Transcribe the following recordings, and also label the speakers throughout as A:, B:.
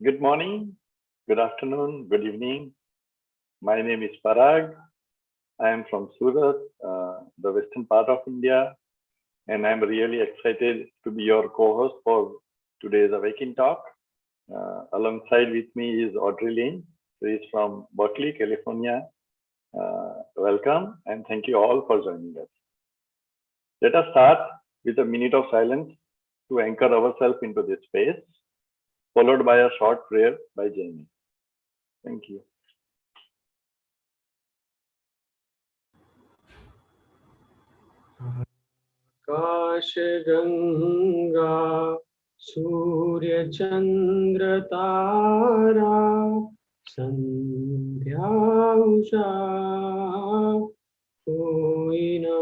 A: Good morning, good afternoon, good evening. My name is Parag. I am from Surat, the western part of India, and I'm really excited to be your co-host for today's Awakin talk. Alongside with me is Audrey Lin, who is from Berkeley, California. Welcome, and thank you all for joining us. Let us start with a minute of silence to anchor ourselves into this space, followed by a short prayer by Jaimit. Thank you.
B: Akashganga, Surya Chandra Tara, Sandhya Usha, koi na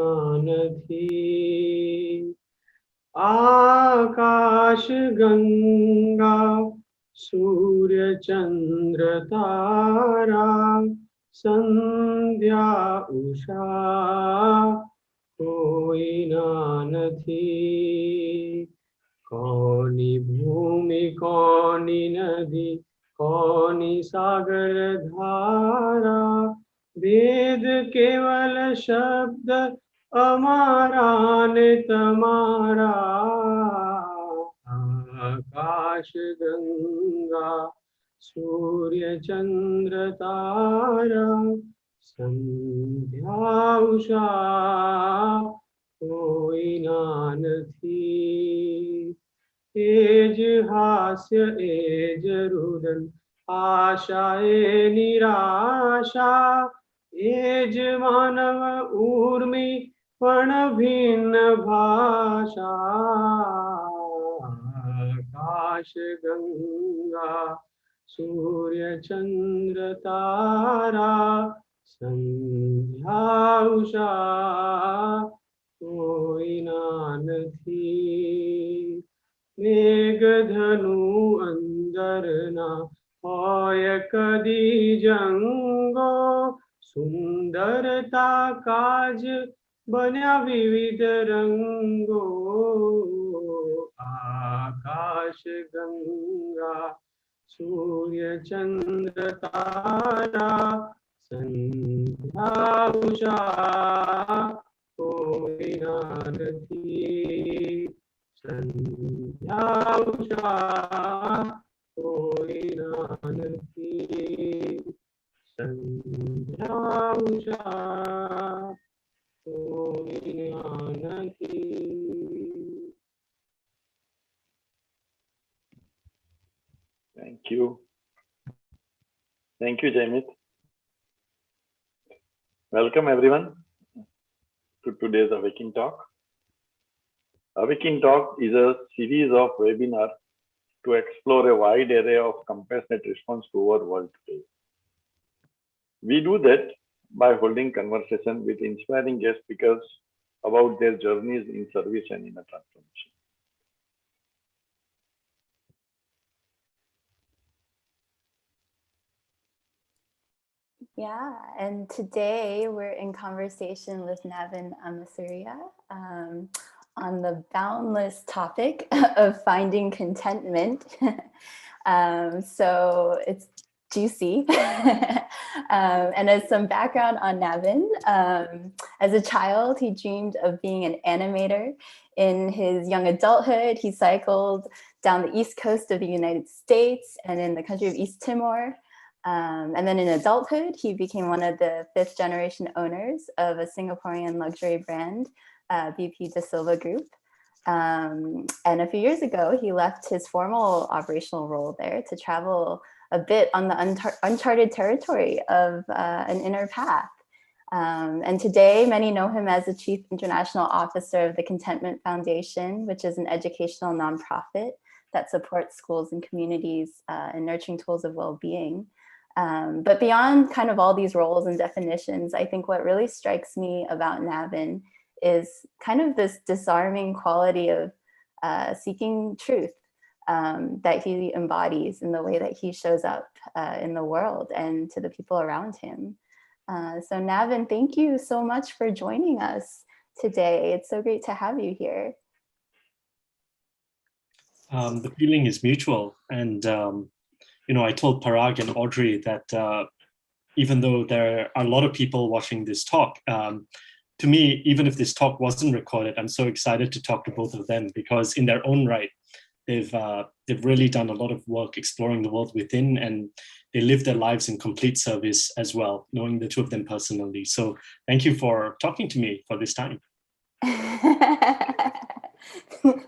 B: nathi. Akashganga, Surya Chandra Tara, Sandhya Usha, koi na nathi. Kauni bhumi, kauni nadi, kauni sagar dhara, ved keval shabd amara ne tamara. Akashganga, Surya Chandra Tara, Sandhya Usha, koi na nathi. Ej hasya, ej rudan, आशा ए निराशा, as मानव ऊर्मी पण भिन्न भाषा. आकाशगंगा, सूर्य चंद्र तारा, संध्या उषा, कोई ना નથી. मेघधनु अंदर ना होय कदी जंगो, सुंदरता काज बन्या विविध रंगो. आकाश गंगा, सूर्य चंद्र तारा, संध्या उषा, कोई ना નથી. संध्या Usha, koi na nathi. Sandhya usha, koi na nathi.
A: Thank you. Thank you, Jaimit. Welcome, everyone, to today's Awakin Talk. Awakin Talk is a series of webinars to explore a wide array of compassionate response to our world today. We do that by holding conversation with inspiring guest speakers about their journeys in service and inner transformation.
C: Yeah, and today we're in conversation with Navin on the boundless topic of finding contentment. So it's juicy. And as some background on Navin, as a child, he dreamed of being an animator. In his young adulthood, he cycled down the east coast of the United States and in the country of East Timor. And then in adulthood, he became one of the 5th generation owners of a Singaporean luxury brand, BP De Silva Group. And a few years ago, he left his formal operational role there to travel a bit on the uncharted territory of an inner path. And today, many know him as the Chief International Officer of the Contentment Foundation, which is an educational nonprofit that supports schools and communities in nurturing tools of well-being. But beyond kind of all these roles and definitions, I think what really strikes me about Navin is kind of this disarming quality of seeking truth that he embodies in the way that he shows up in the world and to the people around him. So Navin, thank you so much for joining us today. It's so great to have you here.
D: The feeling is mutual, and I told Parag and Audrey that even though there are a lot of people watching this talk, to me, even if this talk wasn't recorded, I'm so excited to talk to both of them, because in their own right, they've really done a lot of work exploring the world within, and they live their lives in complete service as well, knowing the two of them personally. So thank you for talking to me for this time.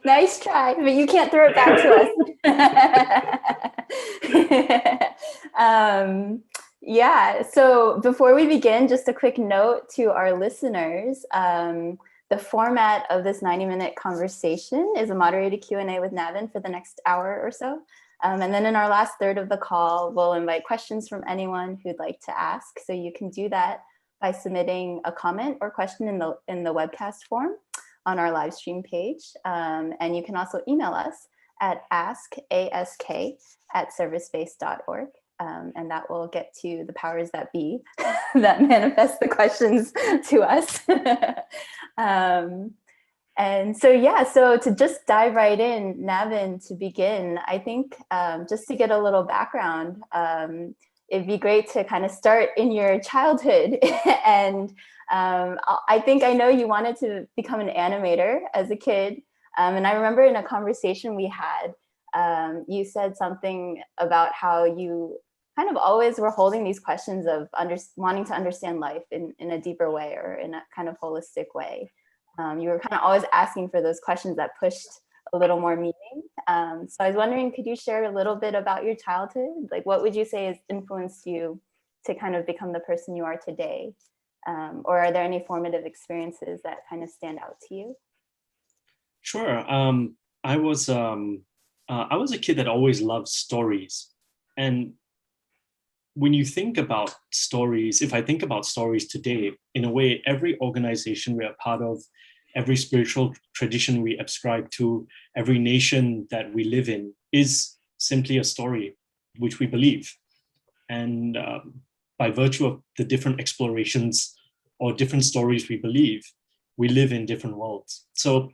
C: Nice try, but you can't throw it back to us. Yeah, so before we begin, just a quick note to our listeners. The format of this 90-minute conversation is a moderated Q&A with Navin for the next hour or so. And then in our last third of the call, we'll invite questions from anyone who'd like to ask. So you can do that by submitting a comment or question in the webcast form on our live stream page. And you can also email us at ask@servicebase.org. And that will get to the powers that be that manifest the questions to us. And so, yeah, so to just dive right in, Navin, to begin, I think just to get a little background, it'd be great to kind of start in your childhood. And I think I know you wanted to become an animator as a kid. And I remember in a conversation we had, you said something about how you kind of always were holding these questions of wanting to understand life in a deeper way or in a kind of holistic way. You were kind of always asking for those questions that pushed a little more meaning. So I was wondering, could you share a little bit about your childhood? Like, what would you say has influenced you to kind of become the person you are today? Or are there any formative experiences that kind of stand out to you?
D: Sure. I was a kid that always loved stories. And when you think about stories, if I think about stories today, in a way, every organization we are part of, every spiritual tradition we ascribe to, every nation that we live in is simply a story which we believe. And by virtue of the different explorations or different stories we believe, we live in different worlds. So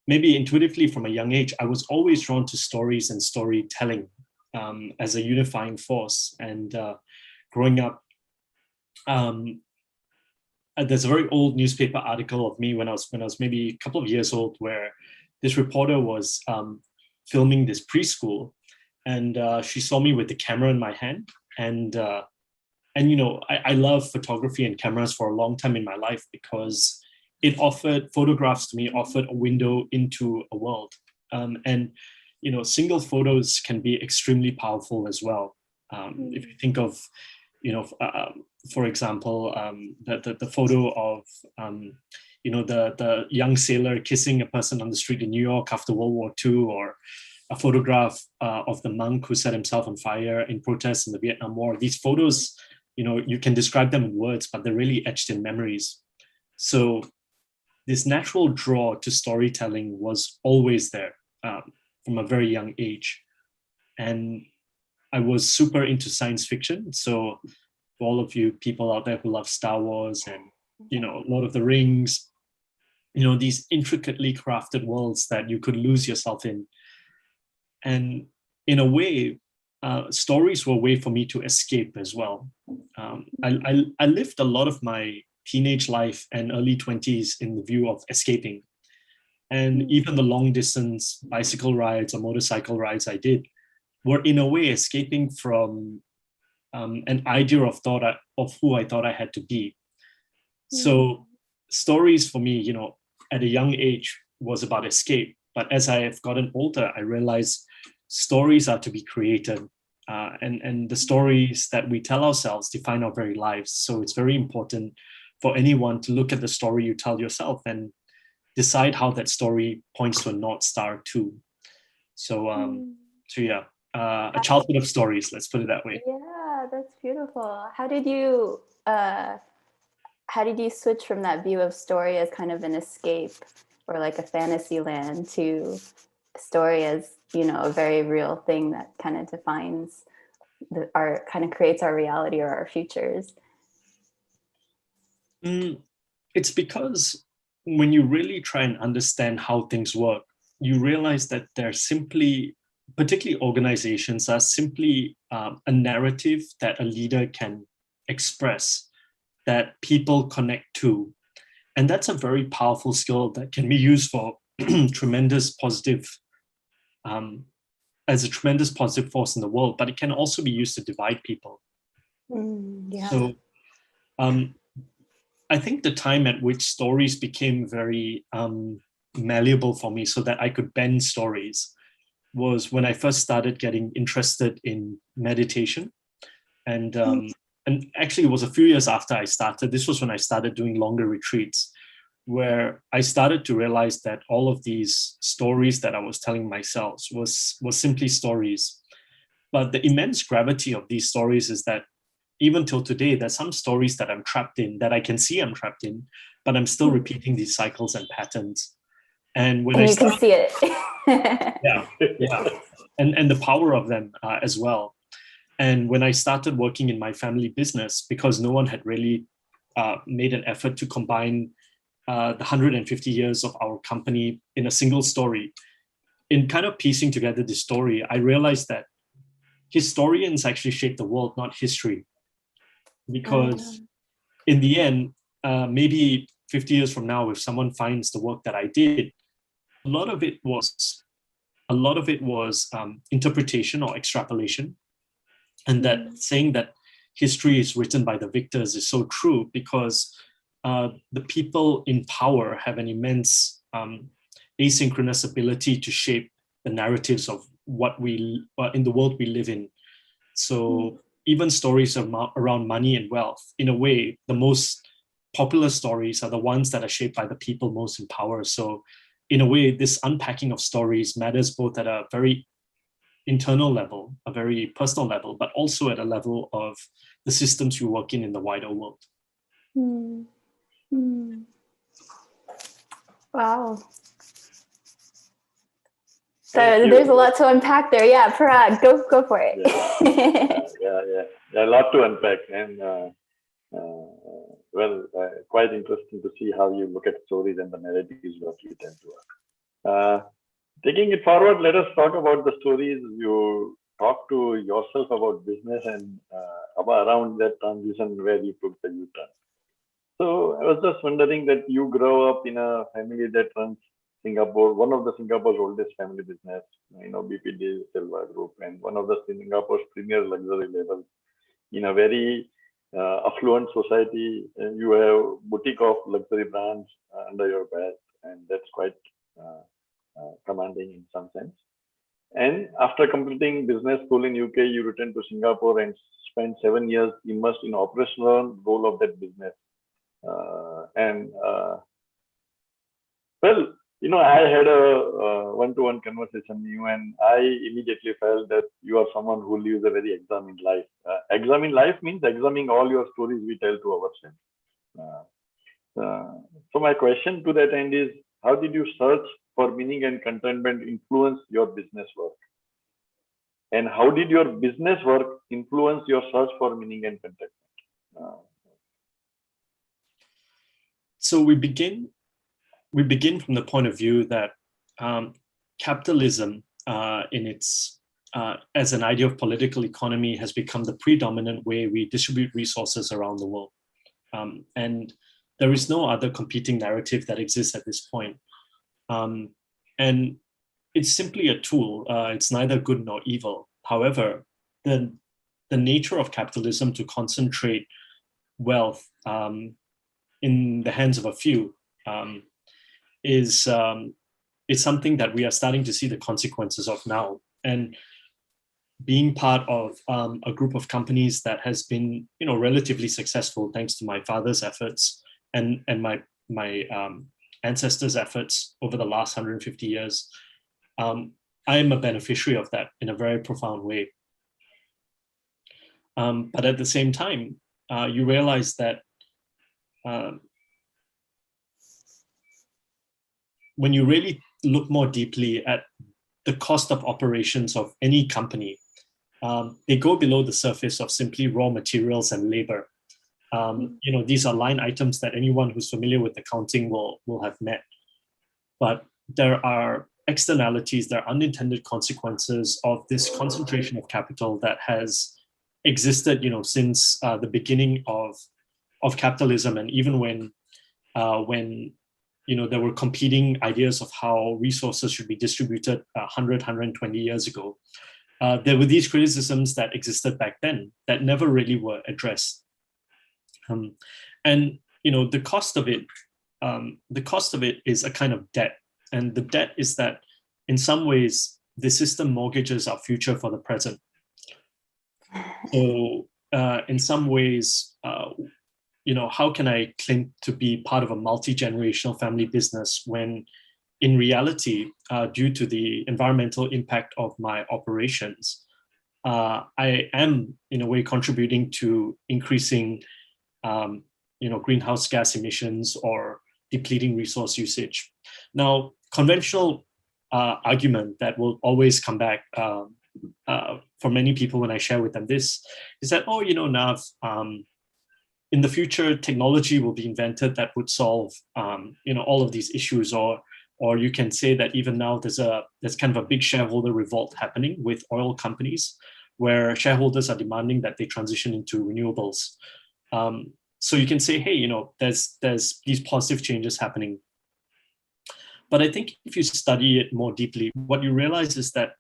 D: maybe intuitively from a young age, I was always drawn to stories and storytelling as a unifying force. And growing up, there's a very old newspaper article of me when I was maybe a couple of years old, where this reporter was filming this preschool, and she saw me with the camera in my hand. And I love photography and cameras for a long time in my life, because it offered photographs to me, offered a window into a world. And single photos can be extremely powerful as well. If you think of, for example, the photo of, the young sailor kissing a person on the street in New York after World War II, or a photograph of the monk who set himself on fire in protest in the Vietnam War. These photos, you can describe them in words, but they're really etched in memories. So this natural draw to storytelling was always there from a very young age. And I was super into science fiction. So for all of you people out there who love Star Wars and, Lord of the Rings, these intricately crafted worlds that you could lose yourself in. And in a way, stories were a way for me to escape as well. I lived a lot of my teenage life and early 20s in the view of escaping. And even the long distance bicycle rides or motorcycle rides I did were in a way escaping from an idea of who I thought I had to be. So stories for me, at a young age was about escape. But as I have gotten older, I realized stories are to be created. And the stories that we tell ourselves define our very lives. So it's very important for anyone to look at the story you tell yourself and decide how that story points to a North Star too. So yeah, a childhood of stories, let's put it that way.
C: Yeah, that's beautiful. How did you switch from that view of story as kind of an escape or like a fantasy land to story as, a very real thing that kind of defines kind of creates our reality or our futures?
D: It's because when you really try and understand how things work, you realize that they're simply particularly organizations, are simply a narrative that a leader can express, that people connect to. And that's a very powerful skill that can be used for tremendous positive, as a tremendous positive force in the world, but it can also be used to divide people.
C: Yeah.
D: So I think the time at which stories became very malleable for me so that I could bend stories was when I first started getting interested in meditation. And actually it was a few years after I started. This was when I started doing longer retreats, where I started to realize that all of these stories that I was telling myself was simply stories. But the immense gravity of these stories is that even till today, there's some stories that I'm trapped in, that I can see I'm trapped in, but I'm still repeating these cycles and patterns. And when
C: you can see it.
D: yeah, and the power of them as well. And when I started working in my family business, because no one had really made an effort to combine the 150 years of our company in a single story, in kind of piecing together this story, I realized that historians actually shape the world, not history. Because in the end, maybe 50 years from now, if someone finds the work that I did, a lot of it was interpretation or extrapolation. And that saying that history is written by the victors is so true, because the people in power have an immense asynchronous ability to shape the narratives of what we in the world we live in. So even stories around money and wealth, in a way, the most popular stories are the ones that are shaped by the people most in power. So in a way, this unpacking of stories matters both at a very internal level, a very personal level, but also at a level of the systems you work in the wider world.
C: Wow. So there's a lot to unpack there. Yeah, Parag, go for it.
A: A lot to unpack, and quite interesting to see how you look at stories and the narratives that you tend to work. Taking it forward, let us talk about the stories you talk to yourself about business and around that transition where you took the U-turn. So I was just wondering that you grow up in a family that runs Singapore, one of the Singapore's oldest family business, BPD Silva Group, and one of the Singapore's premier luxury labels in a very affluent society. You have boutique of luxury brands under your belt, and that's quite commanding in some sense. And after completing business school in UK, you returned to Singapore and spent 7 years immersed in operational role of that business. I had a one-to-one conversation with you, and I immediately felt that you are someone who lives a very examined life. Examined life means examining all your stories we tell to ourselves. So my question to that end is, how did you search for meaning and contentment influence your business work? And how did your business work influence your search for meaning and contentment?
D: So we begin from the point of view that capitalism, in its as an idea of political economy, has become the predominant way we distribute resources around the world, and there is no other competing narrative that exists at this point. And it's simply a tool. It's neither good nor evil. However, the nature of capitalism to concentrate wealth in the hands of a few is something that we are starting to see the consequences of now. And being part of a group of companies that has been, relatively successful thanks to my father's efforts and my ancestors' efforts over the last 150 years, I am a beneficiary of that in a very profound way. But at the same time, you realize that when you really look more deeply at the cost of operations of any company, they go below the surface of simply raw materials and labor. These are line items that anyone who's familiar with accounting will have met. But there are externalities, there are unintended consequences of this concentration of capital that has existed, since the beginning of capitalism, and even when there were competing ideas of how resources should be distributed 120 years ago. There were these criticisms that existed back then that never really were addressed. And the cost of it is a kind of debt. And the debt is that in some ways, the system mortgages our future for the present. So in some ways, how can I claim to be part of a multi-generational family business when in reality, due to the environmental impact of my operations, I am in a way contributing to increasing greenhouse gas emissions or depleting resource usage. Now, conventional argument that will always come back for many people when I share with them this is that, Nav, in the future, technology will be invented that would solve, all of these issues, or you can say that even now there's kind of a big shareholder revolt happening with oil companies, where shareholders are demanding that they transition into renewables. So you can say, hey, there's these positive changes happening. But I think if you study it more deeply, what you realize is that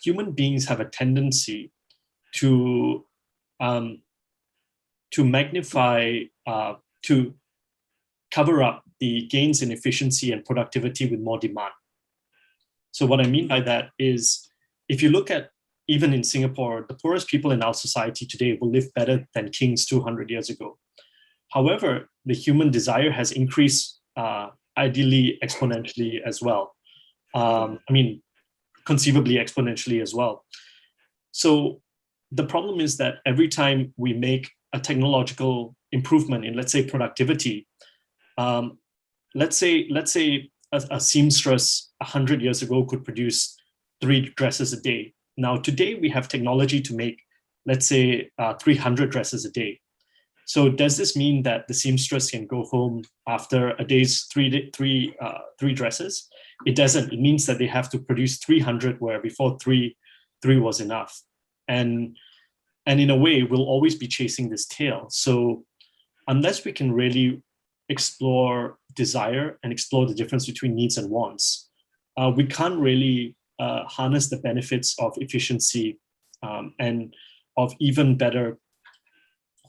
D: human beings have a tendency to magnify, to cover up the gains in efficiency and productivity with more demand. So what I mean by that is, if you look at, even in Singapore, the poorest people in our society today will live better than kings 200 years ago. However, the human desire has increased ideally exponentially as well. Conceivably exponentially as well. So the problem is that every time we make a technological improvement in, let's say, productivity, let's say a seamstress 100 years ago could produce 3 dresses a day. Now, today we have technology to make, let's say, 300 dresses a day. So does this mean that the seamstress can go home after a day's three dresses? It doesn't. It means that they have to produce 300, where before three was enough. And in a way, we'll always be chasing this tail. So unless we can really explore desire and explore the difference between needs and wants, we can't really harness the benefits of efficiency and of even better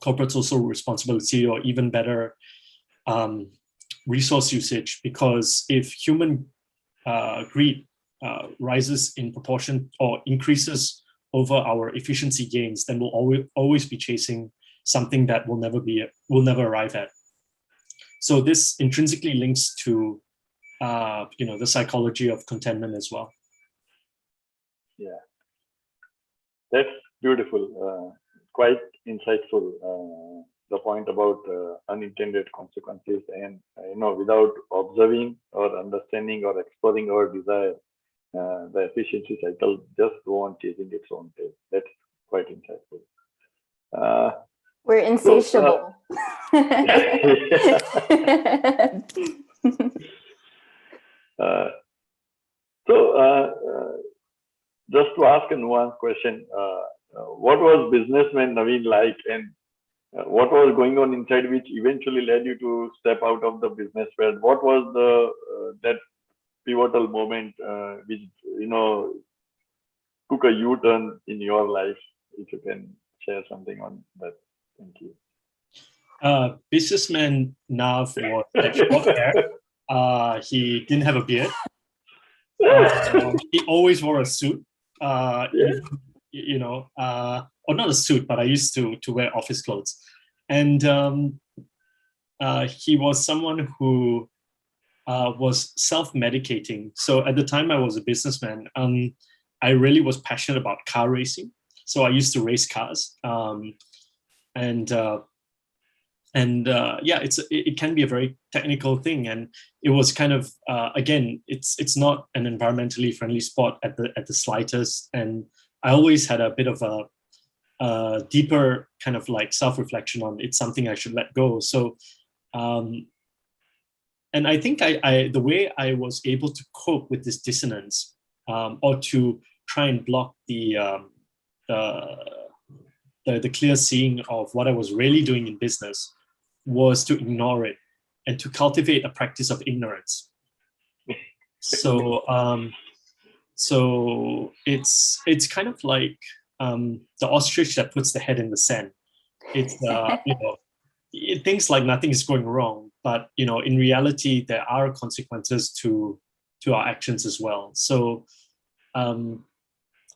D: corporate social responsibility, or even better resource usage. Because if human greed rises in proportion or increases over our efficiency gains, then we'll always be chasing something that will never arrive at. So this intrinsically links to the psychology of contentment as well.
A: Yeah, that's beautiful. Quite insightful. The point about unintended consequences, and without observing or understanding or exploring our desire, the efficiency cycle just go on chasing its own tail. That's quite insightful.
C: We're insatiable.
A: Just to ask a nuanced question, what was businessman Navin like, and what was going on inside which eventually led you to step out of the business world? What was that pivotal moment which took a U-turn in your life? If you can share something on that, thank you.
D: Businessman Nav had short hair. He didn't have a beard. He always wore a suit. Or not a suit, but I used to wear office clothes. And he was someone who was self-medicating. So at the time I was a businessman, I really was passionate about car racing. So I used to race cars. It can be a very technical thing. And it was kind of, again, it's not an environmentally friendly sport at the slightest. And I always had a bit of a deeper kind of like self-reflection on it's something I should let go. So, And I think the way I was able to cope with this dissonance, or to try and block the clear seeing of what I was really doing in business, was to ignore it and to cultivate a practice of ignorance. So so it's kind of like the ostrich that puts the head in the sand. It's it thinks like nothing is going wrong, but in reality there are consequences to our actions as well. So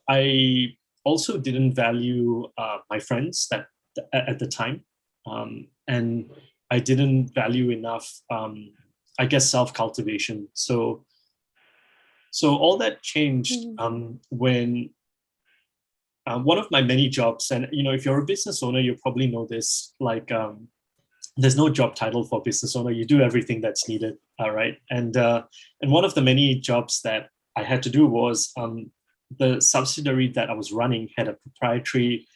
D: I also didn't value my friends at the time, and I didn't value enough, I guess, self-cultivation. So all that changed when one of my many jobs, and if you're a business owner, you probably know this, like there's no job title for business owner. You do everything that's needed, right? And one of the many jobs that I had to do was the subsidiary that I was running had a proprietary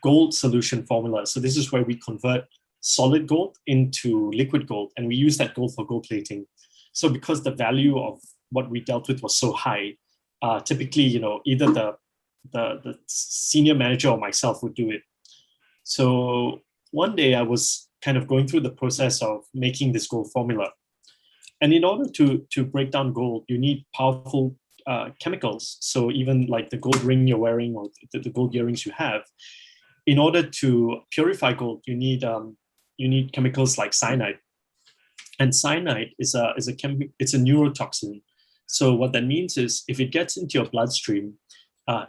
D: gold solution formula. So this is where we convert solid gold into liquid gold, and we use that gold for gold plating. So because the value of what we dealt with was so high, typically, either the senior manager or myself would do it. So one day I was kind of going through the process of making this gold formula. And in order to break down gold, you need powerful chemicals. So even like the gold ring you're wearing or the gold earrings you have, in order to purify gold, you need chemicals like cyanide. And cyanide it's a neurotoxin. So what that means is if it gets into your bloodstream,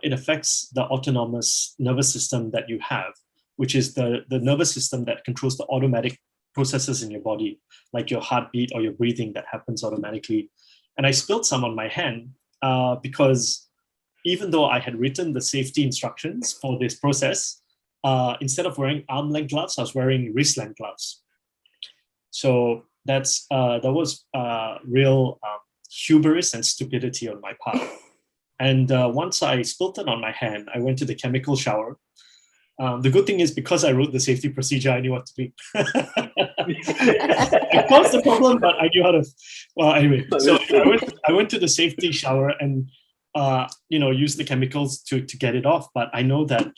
D: it affects the autonomous nervous system that you have, which is the nervous system that controls the automatic processes in your body, like your heartbeat or your breathing that happens automatically. And I spilled some on my hand because even though I had written the safety instructions for this process, instead of wearing arm-length gloves, I was wearing wrist-length gloves. So that was real hubris and stupidity on my part. And once I spilled it on my hand, I went to the chemical shower. The good thing is, because I wrote the safety procedure, I knew what to do. It caused the problem, but I knew how to. Well, anyway, so I went to the safety shower and used the chemicals to get it off. But I know that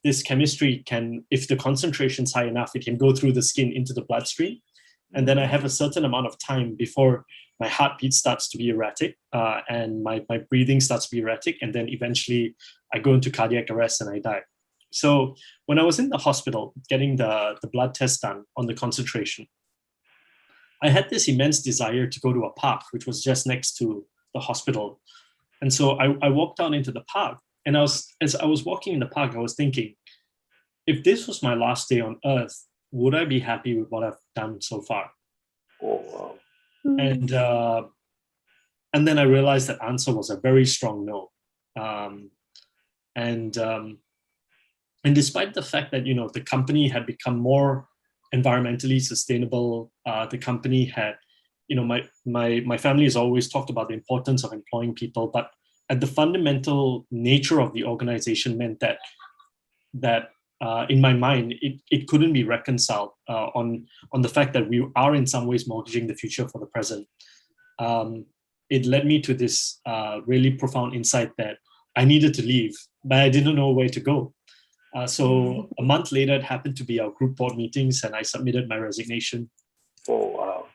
D: this chemistry can, if the concentration is high enough, it can go through the skin into the bloodstream. And then I have a certain amount of time before my heartbeat starts to be erratic and my breathing starts to be erratic. And then eventually I go into cardiac arrest and I die. So when I was in the hospital getting the blood test done on the concentration, I had this immense desire to go to a park, which was just next to the hospital. And so I walked down into the park, and as I was walking in the park, I was thinking, if this was my last day on earth, would I be happy with what I've done so far?
A: Oh, wow.
D: And then I realized that answer was a very strong no. And despite the fact that the company had become more environmentally sustainable, the company had, my family has always talked about the importance of employing people, but at the fundamental nature of the organization meant that in my mind, it couldn't be reconciled on the fact that we are in some ways mortgaging the future for the present. It led me to this really profound insight that I needed to leave, but I didn't know where to go. So a month later, it happened to be our group board meetings, and I submitted my resignation.
A: Oh, wow.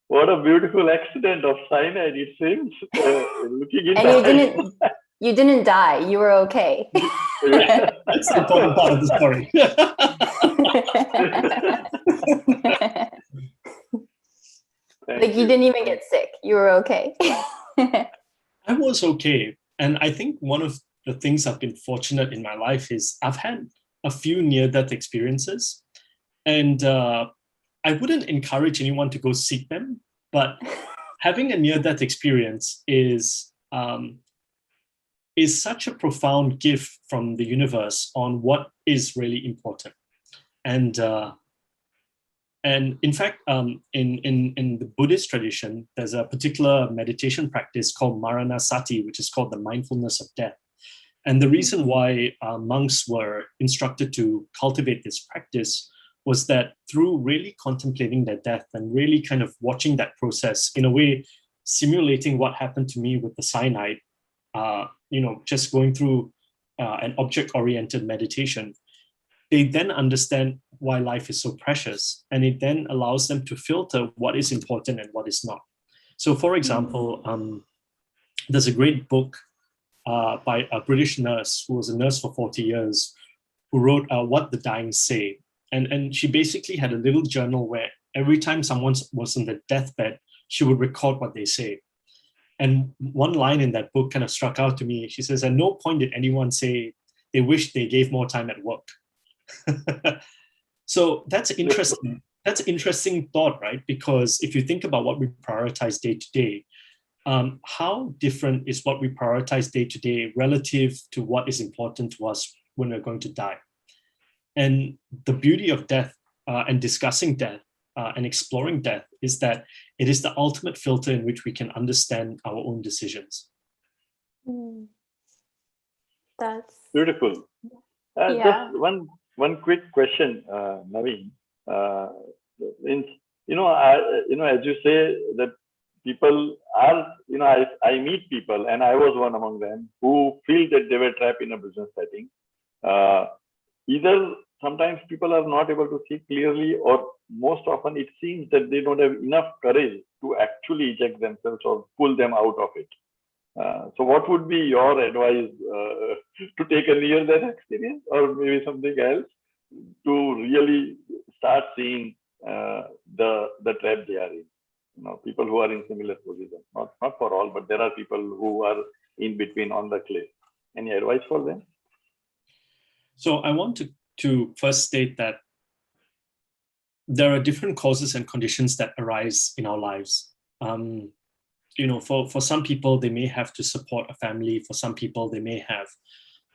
A: What a beautiful accident of cyanide, it seems. Looking into
C: And you didn't die. You were okay.
D: That's the important part of the story.
C: Like you didn't even get sick. You were okay.
D: I was okay. And I think one of the things I've been fortunate in my life is I've had a few near-death experiences. And I wouldn't encourage anyone to go seek them, but having a near-death experience is such a profound gift from the universe on what is really important. And in fact, in the Buddhist tradition, there's a particular meditation practice called Maranasati, which is called the mindfulness of death. And the reason why monks were instructed to cultivate this practice was that through really contemplating their death and really kind of watching that process, in a way, simulating what happened to me with the cyanide, just going through an object-oriented meditation, they then understand why life is so precious, and it then allows them to filter what is important and what is not. So, for example, there's a great book by a British nurse who was a nurse for 40 years, who wrote What the Dying Say. And she basically had a little journal where every time someone was on their deathbed, she would record what they say. And one line in that book kind of struck out to me. She says, at no point did anyone say they wish they gave more time at work. So that's interesting. That's an interesting thought, right? Because if you think about what we prioritize day to day, how different is what we prioritize day to day relative to what is important to us when we're going to die? And the beauty of death and discussing death and exploring death is that it is the ultimate filter in which we can understand our own decisions.
C: That's
A: beautiful. Just one quick question, Navin. As you say that people are, I meet people, and I was one among them, who feel that they were trapped in a business setting. Either sometimes people are not able to see clearly, or most often it seems that they don't have enough courage to actually eject themselves or pull them out of it. So what would be your advice to take a near-death experience, or maybe something else, to really start seeing the trap they are in? People who are in similar positions, not for all, but there are people who are in between on the cliff. Any advice for them?
D: So I want to first state that there are different causes and conditions that arise in our lives. For some people, they may have to support a family. For some people, they may have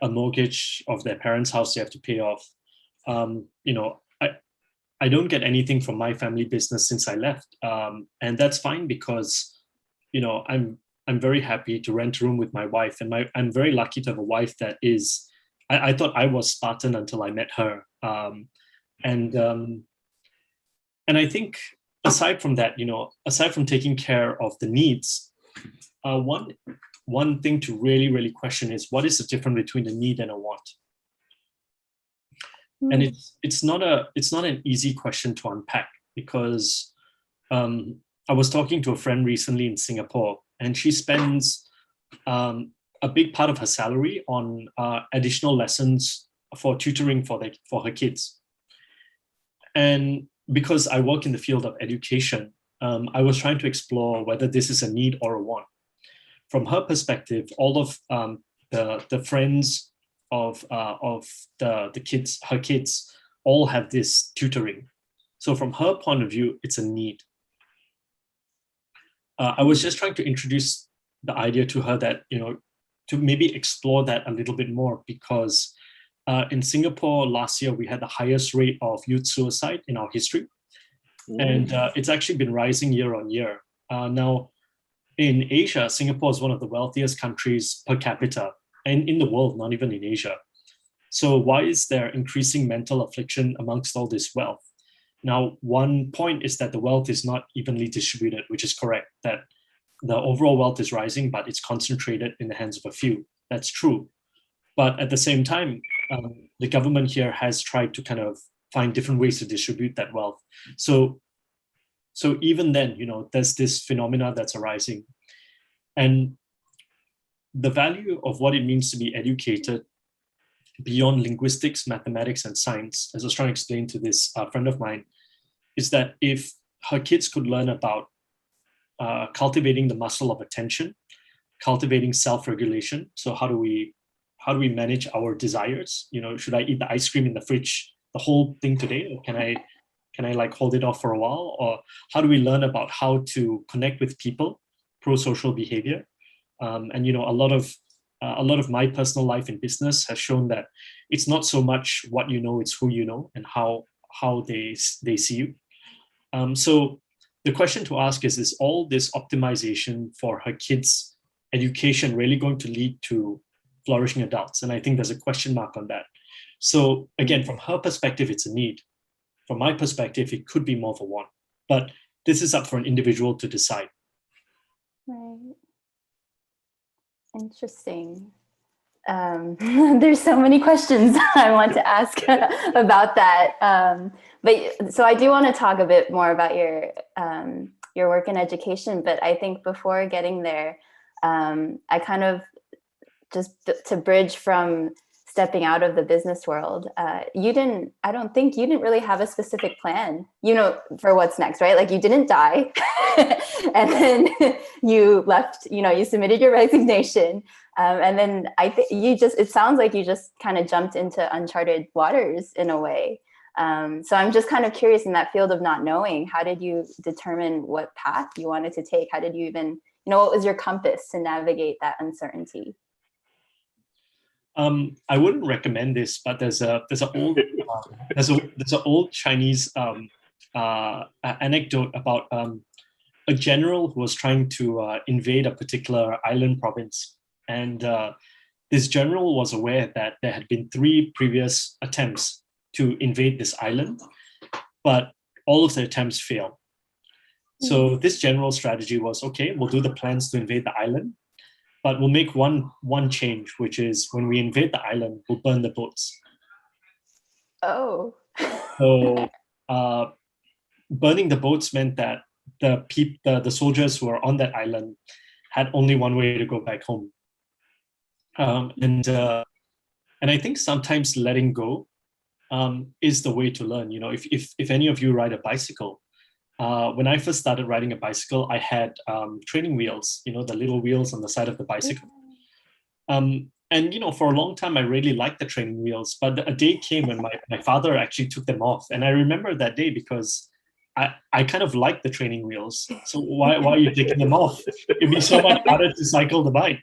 D: a mortgage of their parents' house they have to pay off. I don't get anything from my family business since I left, and that's fine because, I'm very happy to rent a room with my wife, and I'm very lucky to have a wife that is. I thought I was Spartan until I met her, and I think aside from that, aside from taking care of the needs, one thing to really question is, what is the difference between a need and a want? And it's not an easy question to unpack, because I was talking to a friend recently in Singapore, and she spends a big part of her salary on additional lessons for tutoring for her kids. And because I work in the field of education, I was trying to explore whether this is a need or a want. From her perspective, all of the friends of the kids, her kids, all have this tutoring. So from her point of view, it's a need. I was just trying to introduce the idea to her that, to maybe explore that a little bit more, because in Singapore last year, we had the highest rate of youth suicide in our history. And it's actually been rising year on year. Now, in Asia, Singapore is one of the wealthiest countries per capita, and in the world, not even in Asia. So why is there increasing mental affliction amongst all this wealth? Now, one point is that the wealth is not evenly distributed, which is correct, that the overall wealth is rising, but it's concentrated in the hands of a few. That's true. But at the same time, the government here has tried to kind of find different ways to distribute that wealth. So even then, there's this phenomena that's arising. And the value of what it means to be educated beyond linguistics, mathematics, and science, as I was trying to explain to this friend of mine, is that if her kids could learn about cultivating the muscle of attention, cultivating self-regulation. So how do we manage our desires? Should I eat the ice cream in the fridge, the whole thing today, or can I like hold it off for a while? Or how do we learn about how to connect with people, pro-social behavior? And a lot of my personal life in business has shown that it's not so much what you know, it's who you know and how they see you. So the question to ask is all this optimization for her kids' education really going to lead to flourishing adults? And I think there's a question mark on that. So again, from her perspective, it's a need. from my perspective, it could be more for one. But this is up for an individual to decide.
C: Right. Interesting. There's so many questions I want to ask about that. But so I do want to talk a bit more about your work in education. But I think before getting there, I kind of just to bridge from stepping out of the business world, I don't think you didn't really have a specific plan, for what's next, right? Like you didn't die and then you left, you submitted your resignation. And then it sounds like you just kind of jumped into uncharted waters in a way. So I'm just kind of curious, in that field of not knowing, how did you determine what path you wanted to take? How did you even, what was your compass to navigate that uncertainty?
D: I wouldn't recommend this, but there's an old Chinese anecdote about a general who was trying to invade a particular island province, and this general was aware that there had been 3 previous attempts to invade this island, but all of the attempts failed. So this general strategy was, okay, we'll do the plans to invade the island, but we'll make one change, which is when we invade the island, we'll burn the boats.
C: Oh.
D: So burning the boats meant that the soldiers who were on that island had only one way to go back home. And I think sometimes letting go is the way to learn. If any of you ride a bicycle, when I first started riding a bicycle, I had training wheels, the little wheels on the side of the bicycle. And, for a long time, I really liked the training wheels, but a day came when my father actually took them off. And I remember that day because I kind of liked the training wheels. So why are you taking them off? It'd be so much harder to cycle the bike.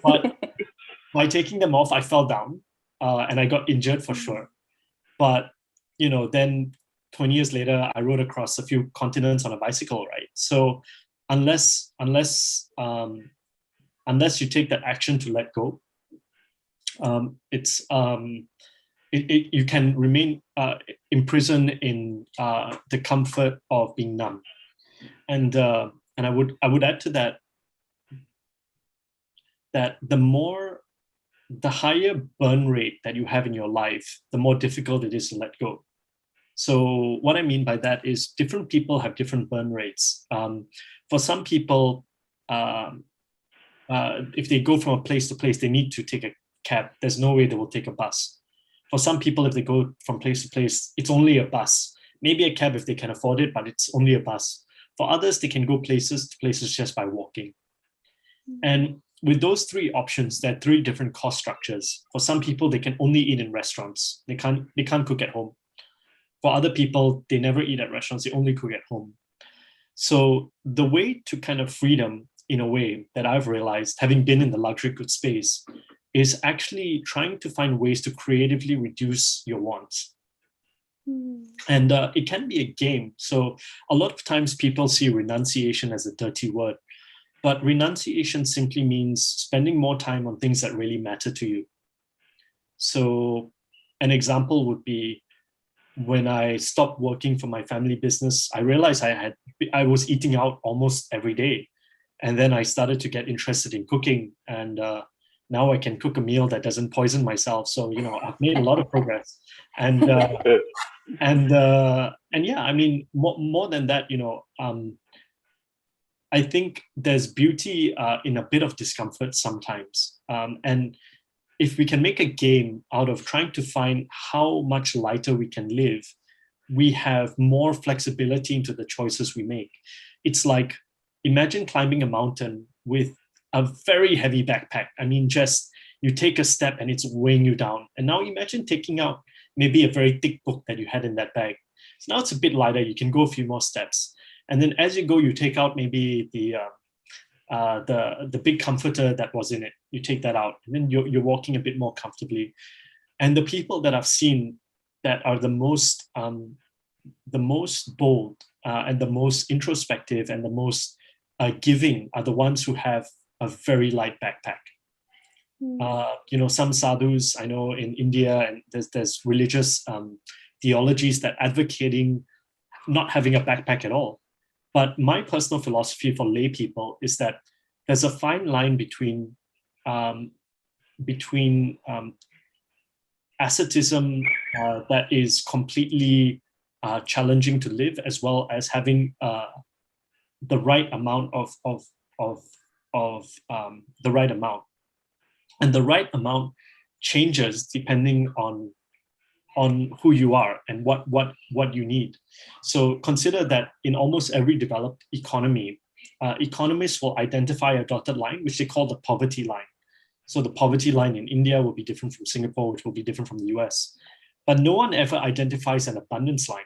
D: But by taking them off, I fell down and I got injured for sure. But, then 20 years later, I rode across a few continents on a bicycle, right? So unless you take that action to let go, you can remain imprisoned in the comfort of being numb. And I would add to that the higher burn rate that you have in your life, the more difficult it is to let go. So what I mean by that is different people have different burn rates. For some people, if they go from a place to place, they need to take a cab. There's no way they will take a bus. For some people, if they go from place to place, it's only a bus. Maybe a cab if they can afford it, but it's only a bus. For others, they can go places to places just by walking. And with those 3 options, there are 3 different cost structures. For some people, they can only eat in restaurants. They can't cook at home. For other people, they never eat at restaurants, they only cook at home. So the way to kind of freedom, in a way, that I've realized, having been in the luxury goods space, is actually trying to find ways to creatively reduce your wants. And it can be a game. So a lot of times people see renunciation as a dirty word, but renunciation simply means spending more time on things that really matter to you. So an example would be, when I stopped working for my family business, I realized I was eating out almost every day. And then I started to get interested in cooking. And now I can cook a meal that doesn't poison myself. So, I've made a lot of progress. And yeah, I mean, more than that, I think there's beauty in a bit of discomfort sometimes. And if we can make a game out of trying to find how much lighter we can live, we have more flexibility into the choices we make. It's like, imagine climbing a mountain with a very heavy backpack. I mean, just you take a step and it's weighing you down. And now imagine taking out maybe a very thick book that you had in that bag. So now it's a bit lighter. You can go a few more steps. And then as you go, you take out maybe the big comforter that was in it. You take that out, and then you're walking a bit more comfortably. And the people that I've seen that are the most bold and the most introspective and the most giving are the ones who have a very light backpack. Some sadhus I know in India, and there's religious theologies that advocating not having a backpack at all. But my personal philosophy for lay people is that there's a fine line between asceticism that is completely challenging to live, as well as having the right amount of the right amount, and the right amount changes depending on who you are and what you need. So consider that in almost every developed economy, economists will identify a dotted line, which they call the poverty line. So the poverty line in India will be different from Singapore, which will be different from the US. But no one ever identifies an abundance line.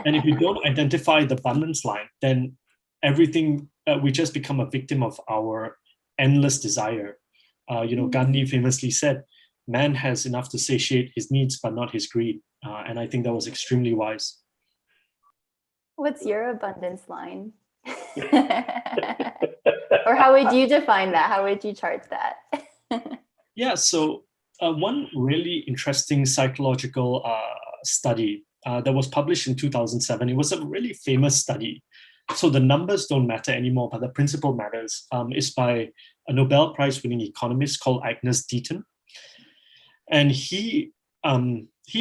D: And if you don't identify the abundance line, then everything, we just become a victim of our endless desire. Gandhi famously said, man has enough to satiate his needs, but not his greed. And I think that was extremely wise.
C: What's your abundance line? Or how would you define that? How would you chart that?
D: Yeah, so one really interesting psychological study that was published in 2007, it was a really famous study. So the numbers don't matter anymore, but the principle matters. It's by a Nobel Prize winning economist called Agnes Deaton. And he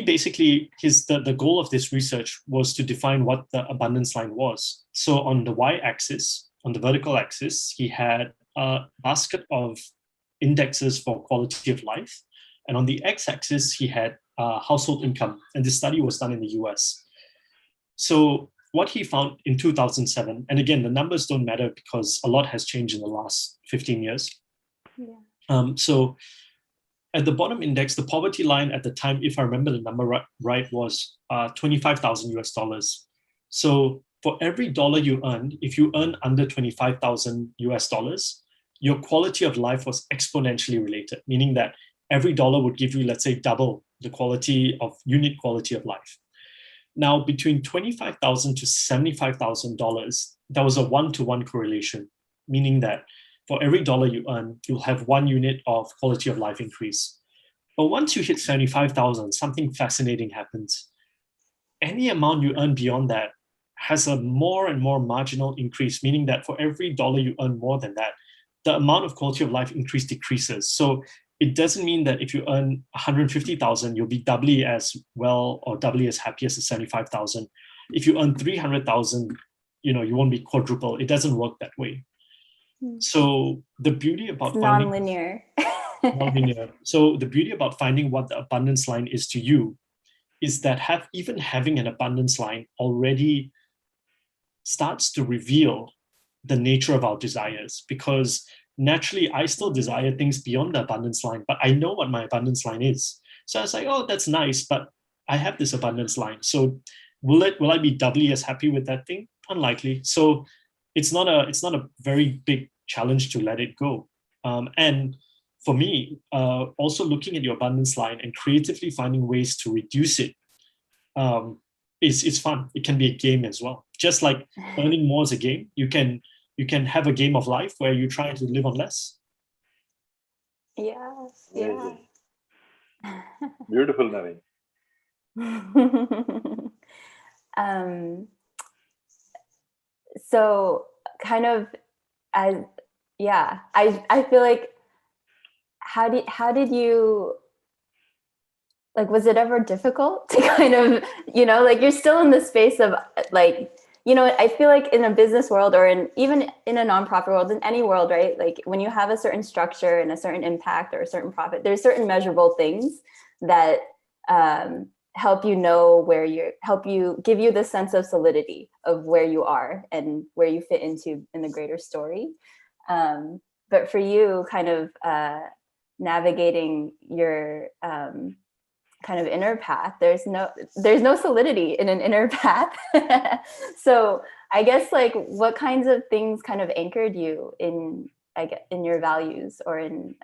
D: basically, the goal of this research was to define what the abundance line was. So on the y-axis, on the vertical axis, he had a basket of indexes for quality of life. And on the x-axis, he had household income. And this study was done in the US. So what he found in 2007, and again, the numbers don't matter because a lot has changed in the last 15 years. Yeah. So at the bottom index, the poverty line at the time, if I remember the number right, was 25,000 US dollars. So for every dollar you earned, if you earn under 25,000 US dollars, your quality of life was exponentially related, meaning that every dollar would give you, let's say, double the unit quality of life. Now, between $25,000 to $75,000, there was a one-to-one correlation, meaning that for every dollar you earn, you'll have 1 unit of quality of life increase. But once you hit 75,000, something fascinating happens. Any amount you earn beyond that has a more and more marginal increase, meaning that for every dollar you earn more than that, the amount of quality of life increase decreases. So it doesn't mean that if you earn 150,000, you'll be doubly as well or doubly as happy as the 75,000. If you earn 300,000, you won't be quadruple. It doesn't work that way. So the beauty about
C: non-linear.
D: Non-linear. So the beauty about finding what the abundance line is to you is that even having an abundance line already starts to reveal the nature of our desires, because naturally I still desire things beyond the abundance line, but I know what my abundance line is. So I was like, oh, that's nice, but I have this abundance line. So will I be doubly as happy with that thing? Unlikely. So it's not a very big challenge to let it go. And for me, also looking at your abundance line and creatively finding ways to reduce it is fun. It can be a game as well. Just like earning more is a game, you can have a game of life where you try to live on less.
C: Yeah.
A: Beautiful, Navin.
C: So kind of I feel like how did you, like, was it ever difficult to kind of, like, you're still in the space of, like, I feel like in a business world or even in a nonprofit world, in any world, right? Like when you have a certain structure and a certain impact or a certain profit, there's certain measurable things that help you know help you give you the sense of solidity of where you are and where you fit in the greater story. But for you, kind of navigating your kind of inner path, there's no solidity in an inner path. So I guess, like, what kinds of things kind of anchored you in your values or in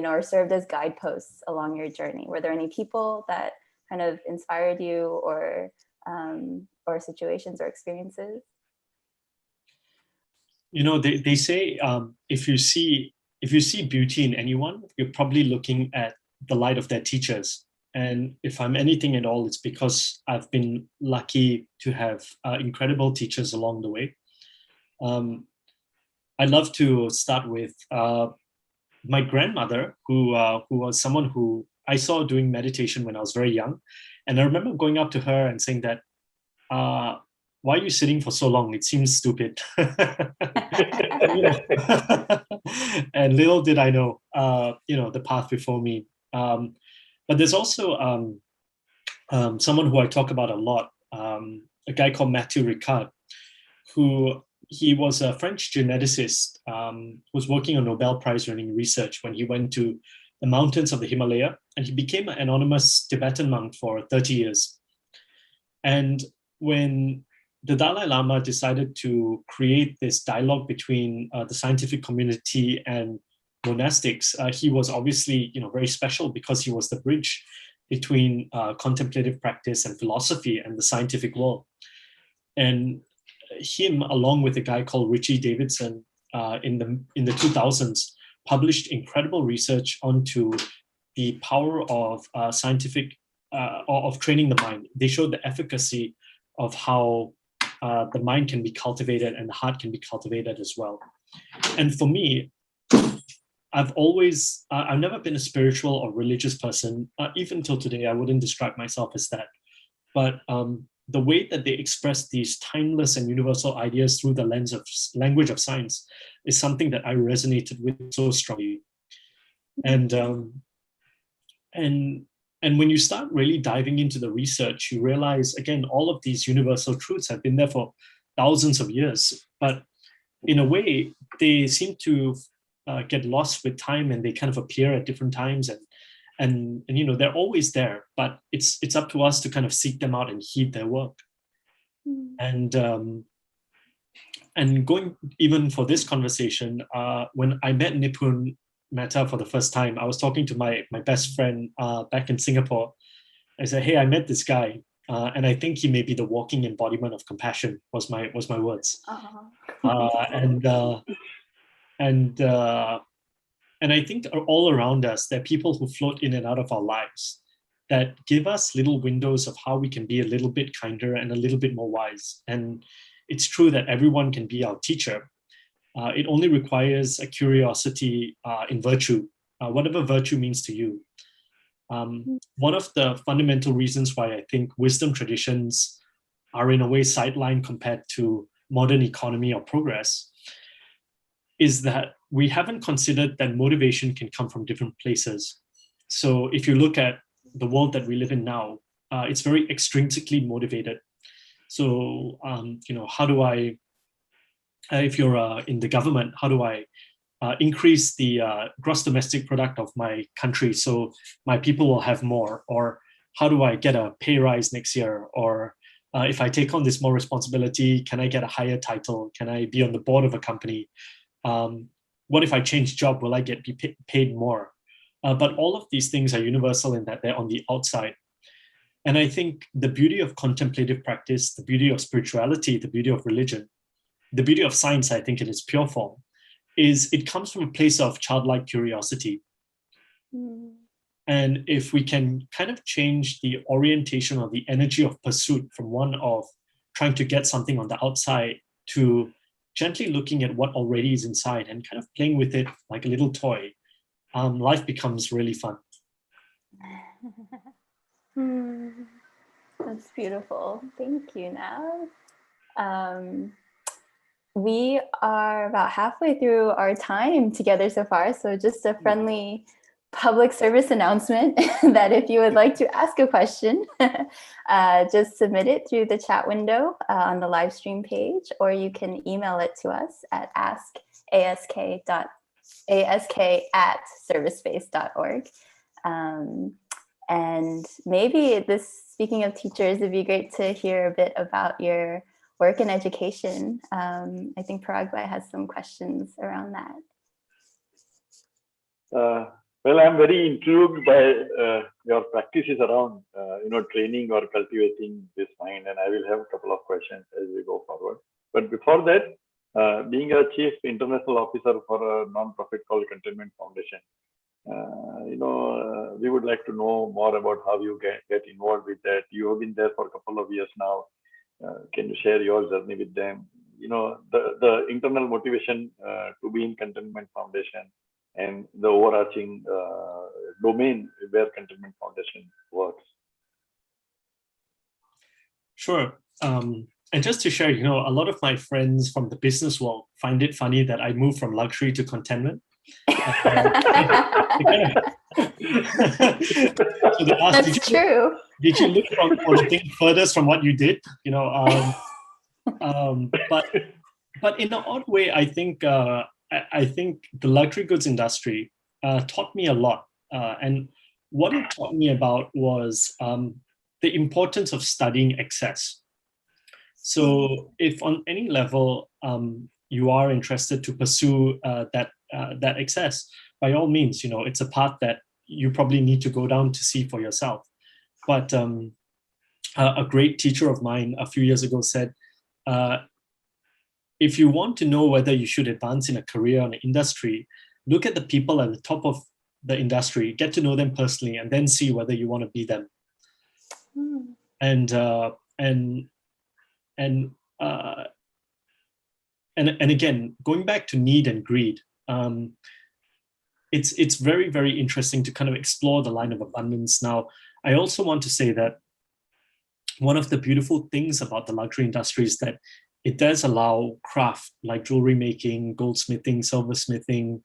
C: or served as guideposts along your journey? Were there any people that kind of inspired you or situations or experiences?
D: They say if you see beauty in anyone, you're probably looking at the light of their teachers. And if I'm anything at all, it's because I've been lucky to have incredible teachers along the way. I'd love to start with my grandmother, who was someone who I saw doing meditation when I was very young. And I remember going up to her and saying that, why are you sitting for so long? It seems stupid. And little did I know, the path before me. But there's also someone who I talk about a lot, a guy called Matthew Ricard, who he was a French geneticist who was working on Nobel Prize winning research when he went to the mountains of the Himalaya, and he became an anonymous Tibetan monk for 30 years. And when the Dalai Lama decided to create this dialogue between the scientific community and monastics, he was obviously, very special because he was the bridge between contemplative practice and philosophy and the scientific world. And him, along with a guy called Richie Davidson, in the 2000s, published incredible research onto the power of scientific of training the mind. They showed the efficacy of how the mind can be cultivated and the heart can be cultivated as well. And for me, I've never been a spiritual or religious person. Even till today, I wouldn't describe myself as that. But the way that they express these timeless and universal ideas through the lens of language of science is something that I resonated with so strongly. And when you start really diving into the research, you realize, again, all of these universal truths have been there for thousands of years. But in a way, they seem to get lost with time, and they kind of appear at different times. And they're always there, but it's up to us to kind of seek them out and heed their work. And going even for this conversation, when I met Nipun Mehta for the first time, I was talking to my best friend back in Singapore. I said, "Hey, I met this guy, and I think he may be the walking embodiment of compassion." Was my words. And I think all around us, there are people who float in and out of our lives that give us little windows of how we can be a little bit kinder and a little bit more wise. And it's true that everyone can be our teacher. It only requires a curiosity in virtue, whatever virtue means to you. One of the fundamental reasons why I think wisdom traditions are in a way sidelined compared to modern economy or progress is that we haven't considered that motivation can come from different places. So if you look at the world that we live in now, it's very extrinsically motivated. So, how do I, if you're in the government, how do I increase the gross domestic product of my country so my people will have more? Or how do I get a pay rise next year? Or if I take on this more responsibility, can I get a higher title? Can I be on the board of a company? What if I change job? Will I be paid more? But all of these things are universal in that they're on the outside. And I think the beauty of contemplative practice, the beauty of spirituality, the beauty of religion, the beauty of science, I think in its pure form, is it comes from a place of childlike curiosity. And if we can kind of change the orientation or the energy of pursuit from one of trying to get something on the outside to gently looking at what already is inside and kind of playing with it like a little toy, life becomes really fun.
C: That's beautiful. Thank you, Nav. We are about halfway through our time together so far, so just a friendly public service announcement that if you would like to ask a question, just submit it through the chat window on the live stream page, or you can email it to us at ask@servicespace.org. And maybe speaking of teachers, it'd be great to hear a bit about your work in education. I think Paragbai has some questions around that.
A: Well, I'm very intrigued by your practices around, training or cultivating this mind, and I will have a couple of questions as we go forward. But before that, being a chief international officer for a non-profit called Contentment Foundation, We would like to know more about how you get involved with that. You have been there for a couple of years now. Can you share your journey with them? The internal motivation to be in Contentment Foundation and the overarching domain where Contentment Foundation works.
D: Sure. And just to share, a lot of my friends from the business world find it funny that I moved from luxury to contentment. So they asked,
C: That's true.
D: Did you look for the thing furthest from what you did? But in an odd way, I think the luxury goods industry taught me a lot. And what it taught me about was the importance of studying excess. So if on any level you are interested to pursue that excess, by all means, it's a path that you probably need to go down to see for yourself. But a great teacher of mine a few years ago said, if you want to know whether you should advance in a career or an industry, look at the people at the top of the industry, get to know them personally, and then see whether you want to be them. And again, going back to need and greed, it's very, very interesting to kind of explore the line of abundance. Now, I also want to say that one of the beautiful things about the luxury industry is that it does allow craft like jewelry making, goldsmithing, silversmithing,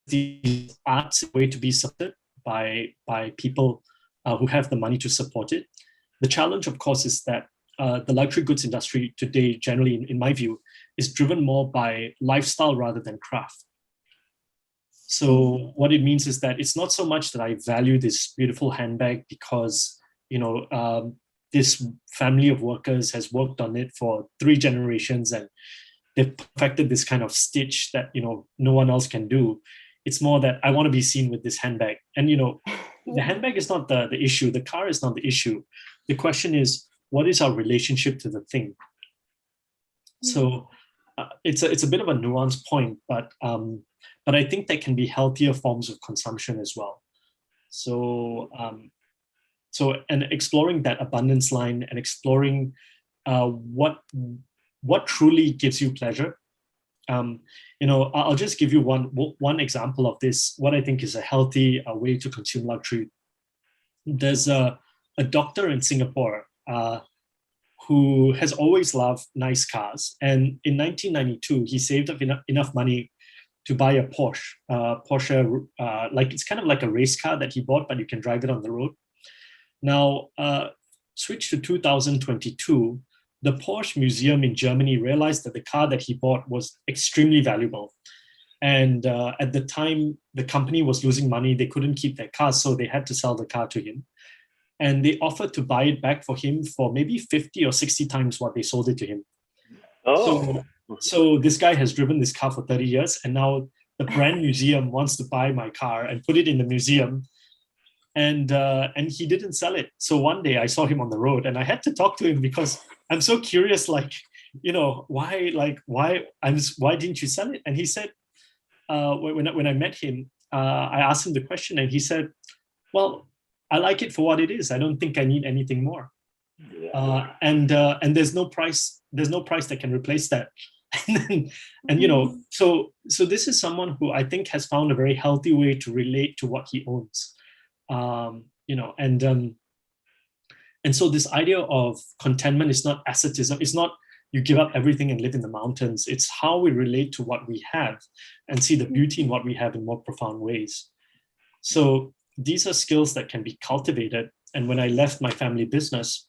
D: the arts way to be supported by people who have the money to support it. The challenge, of course, is that the luxury goods industry today, generally, in my view, is driven more by lifestyle rather than craft. So what it means is that it's not so much that I value this beautiful handbag because, this family of workers has worked on it for 3 generations and they've perfected this kind of stitch that, no one else can do. It's more that I want to be seen with this handbag. And, the handbag is not the issue. The car is not the issue. The question is, what is our relationship to the thing? So it's a bit of a nuanced point, but I think there can be healthier forms of consumption as well. So and exploring that abundance line and exploring what truly gives you pleasure. I'll just give you one example of this. What I think is a healthy way to consume luxury. There's a doctor in Singapore who has always loved nice cars, and in 1992 he saved up enough money to buy a Porsche, like it's kind of like a race car that he bought, but you can drive it on the road. Now, switch to 2022. The Porsche Museum in Germany realized that the car that he bought was extremely valuable. And at the time, the company was losing money. They couldn't keep their car, so they had to sell the car to him. And they offered to buy it back for him for maybe 50 or 60 times what they sold it to him. Oh. So this guy has driven this car for 30 years, and now the brand museum wants to buy my car and put it in the museum. And he didn't sell it. So one day I saw him on the road and I had to talk to him because I'm so curious, why didn't you sell it? And he said, when I met him, I asked him the question and he said, well, I like it for what it is. I don't think I need anything more. Yeah. And there's no price that can replace that. So this is someone who I think has found a very healthy way to relate to what he owns. And so this idea of contentment is not asceticism. It's not you give up everything and live in the mountains. It's how we relate to what we have and see the beauty in what we have in more profound ways. So these are skills that can be cultivated. And when I left my family business,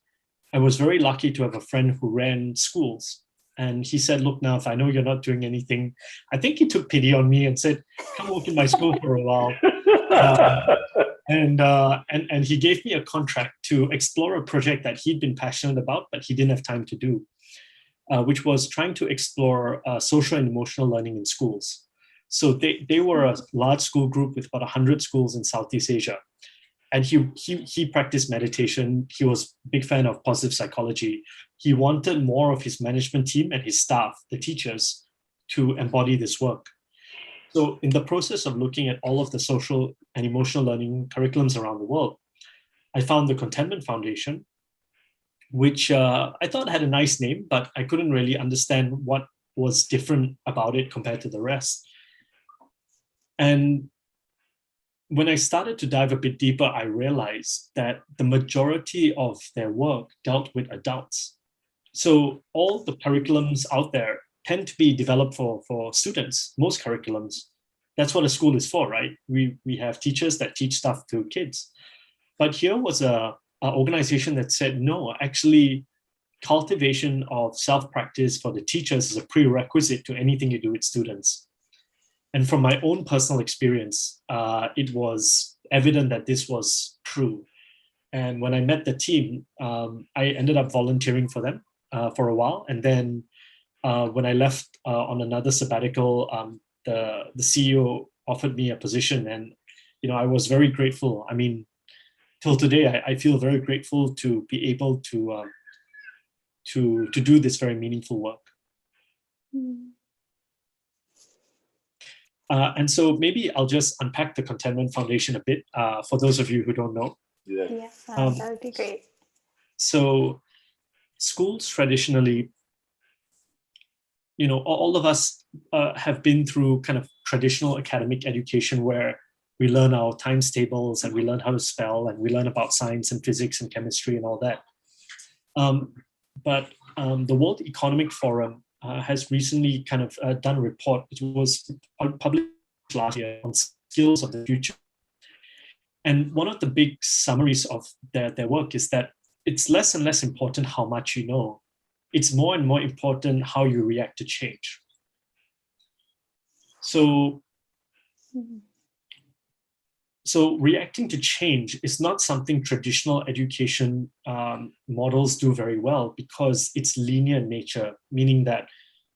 D: I was very lucky to have a friend who ran schools. And he said, look, now, if I know you're not doing anything, I think he took pity on me and said, come work in my school for a while. And he gave me a contract to explore a project that he'd been passionate about, but he didn't have time to do, which was trying to explore social and emotional learning in schools. So they were a large school group with about 100 schools in Southeast Asia. And he practiced meditation. He was a big fan of positive psychology. He wanted more of his management team and his staff, the teachers, to embody this work. So in the process of looking at all of the social and emotional learning curriculums around the world, I found the Contentment Foundation, which I thought had a nice name, but I couldn't really understand what was different about it compared to the rest. And when I started to dive a bit deeper, I realized that the majority of their work dealt with adults. So all the curriculums out there tend to be developed for students, most curriculums. That's what a school is for, right? We have teachers that teach stuff to kids. But here was an organization that said, no, actually, cultivation of self-practice for the teachers is a prerequisite to anything you do with students. And from my own personal experience, it was evident that this was true. And when I met the team, I ended up volunteering for them for a while. And then when I left on another sabbatical, the CEO offered me a position, and I was very grateful. I mean, till today, I feel very grateful to be able to do this very meaningful work. And so maybe I'll just unpack the Contentment Foundation a bit for those of you who don't know.
C: Yeah, that would be great.
D: So schools traditionally, all of us have been through kind of traditional academic education where we learn our times tables and we learn how to spell and we learn about science and physics and chemistry and all that. But the World Economic Forum has recently kind of done a report, which was published last year, on skills of the future. And one of the big summaries of their work is that it's less and less important how much you know. It's more and more important how you react to change. So reacting to change is not something traditional education models do very well, because it's linear in nature, meaning that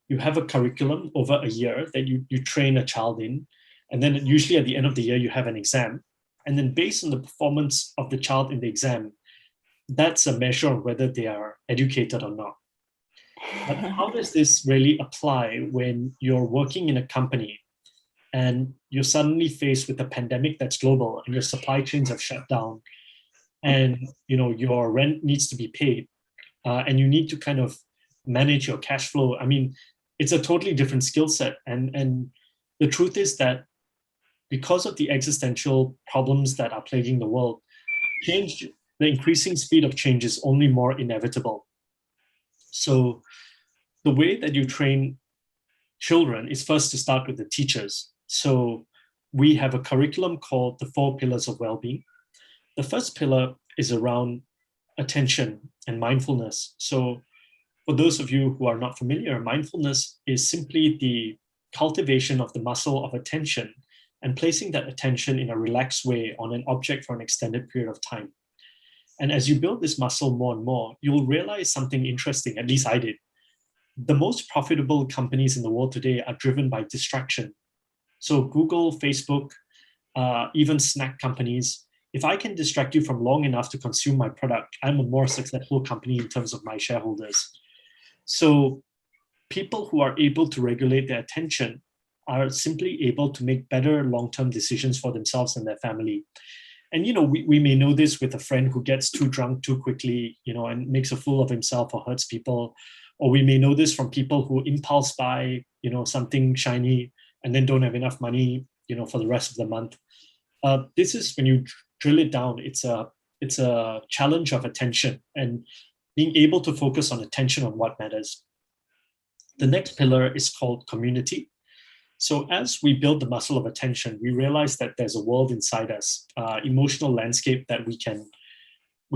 D: you have a curriculum over a year that you train a child in, and then usually at the end of the year, you have an exam. And then based on the performance of the child in the exam, that's a measure of whether they are educated or not. But how does this really apply when you're working in a company and you're suddenly faced with a pandemic that's global and your supply chains have shut down, and your rent needs to be paid, and you need to kind of manage your cash flow? I mean, it's a totally different skill set. And the truth is that because of the existential problems that are plaguing the world, change, the increasing speed of change is only more inevitable. So the way that you train children is first to start with the teachers. So we have a curriculum called the 4 Pillars of Wellbeing. The first pillar is around attention and mindfulness. So for those of you who are not familiar, mindfulness is simply the cultivation of the muscle of attention and placing that attention in a relaxed way on an object for an extended period of time. And as you build this muscle more and more, you'll realize something interesting, at least I did. The most profitable companies in the world today are driven by distraction. So Google, Facebook, even snack companies, if I can distract you from long enough to consume my product, I'm a more successful company in terms of my shareholders. So people who are able to regulate their attention are simply able to make better long-term decisions for themselves and their family. And, we may know this with a friend who gets too drunk too quickly, and makes a fool of himself or hurts people. Or we may know this from people who impulse buy, something shiny and then don't have enough money, for the rest of the month. This is, when you drill it down, it's a challenge of attention and being able to focus on attention on what matters. The next pillar is called community. So as we build the muscle of attention, we realize that there's a world inside us, emotional landscape that we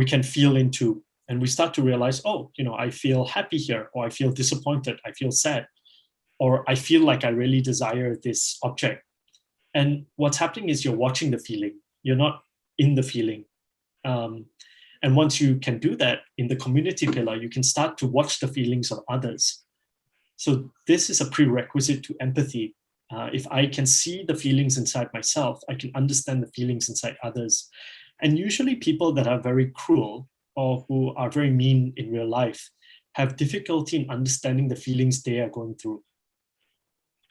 D: can feel into. And we start to realize, I feel happy here, or I feel disappointed, I feel sad, or I feel like I really desire this object. And what's happening is you're watching the feeling, you're not in the feeling. And once you can do that in the community pillar, you can start to watch the feelings of others. So this is a prerequisite to empathy. If I can see the feelings inside myself, I can understand the feelings inside others. And usually people that are very cruel or who are very mean in real life have difficulty in understanding the feelings they are going through.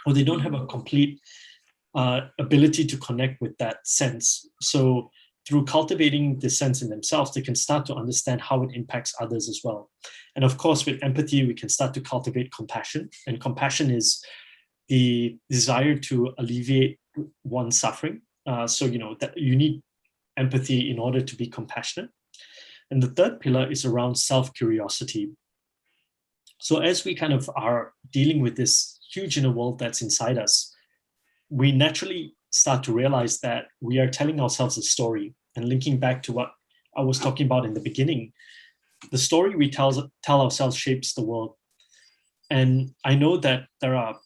D: Or they don't have a complete ability to connect with that sense. So through cultivating the sense in themselves, they can start to understand how it impacts others as well. And of course, with empathy, we can start to cultivate compassion. And compassion is the desire to alleviate one's suffering. So, that you need empathy in order to be compassionate. And the third pillar is around self-curiosity. So as we kind of are dealing with this huge inner world that's inside us, we naturally start to realize that we are telling ourselves a story. And linking back to what I was talking about in the beginning, the story we tell ourselves shapes the world. And I know that there are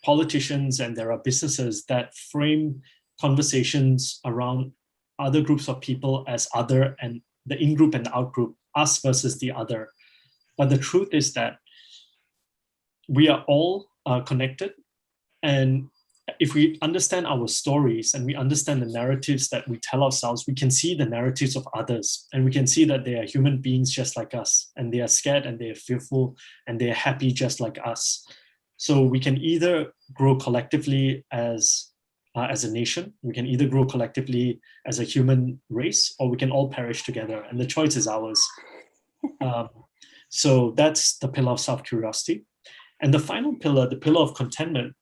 D: politicians and there are businesses that frame conversations around other groups of people as other, and the in-group and the out-group, us versus the other. But the truth is that we are all connected. And if we understand our stories and we understand the narratives that we tell ourselves, we can see the narratives of others, and we can see that they are human beings just like us, and they are scared and they are fearful and they are happy just like us. So we can either grow collectively as a nation, we can either grow collectively as a human race, or we can all perish together, and the choice is ours. So that's the pillar of self-curiosity. And the final pillar, the pillar of contentment,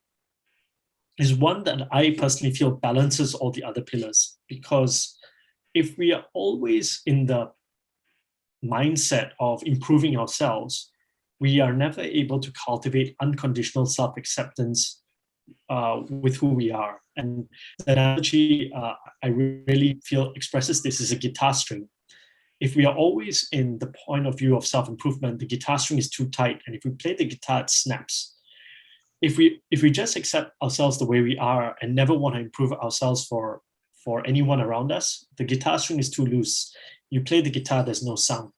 D: is one that I personally feel balances all the other pillars. Because if we are always in the mindset of improving ourselves, we are never able to cultivate unconditional self-acceptance with who we are. And the analogy I really feel expresses this is a guitar string. If we are always in the point of view of self-improvement, the guitar string is too tight, and if we play the guitar, it snaps. If we just accept ourselves the way we are and never want to improve ourselves for anyone around us, the guitar string is too loose. You play the guitar, there's no sound.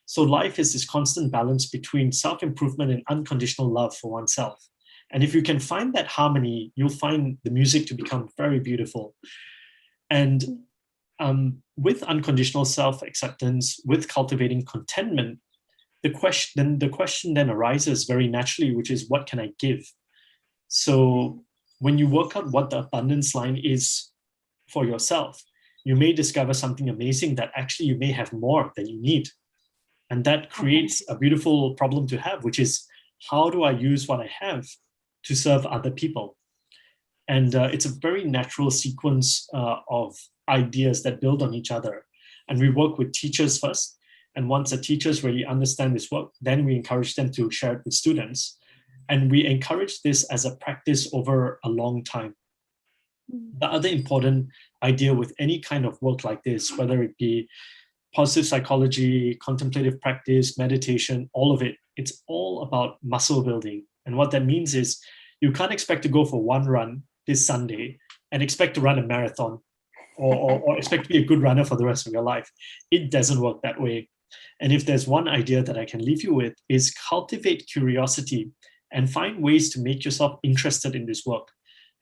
D: So life is this constant balance between self-improvement and unconditional love for oneself. And if you can find that harmony, you'll find the music to become very beautiful. And with unconditional self-acceptance, with cultivating contentment, the question then arises very naturally, which is, what can I give? So when you work out what the abundance line is for yourself, you may discover something amazing that actually you may have more than you need. And that creates a beautiful problem to have, which is, how do I use what I have to serve other people? And it's a very natural sequence of ideas that build on each other. And we work with teachers first. And once the teachers really understand this work, then we encourage them to share it with students. And we encourage this as a practice over a long time. The other important idea with any kind of work like this, whether it be positive psychology, contemplative practice, meditation, all of it, it's all about muscle building. And what that means is, you can't expect to go for one run this Sunday and expect to run a marathon or expect to be a good runner for the rest of your life. It doesn't work that way. And if there's one idea that I can leave you with, is cultivate curiosity and find ways to make yourself interested in this work.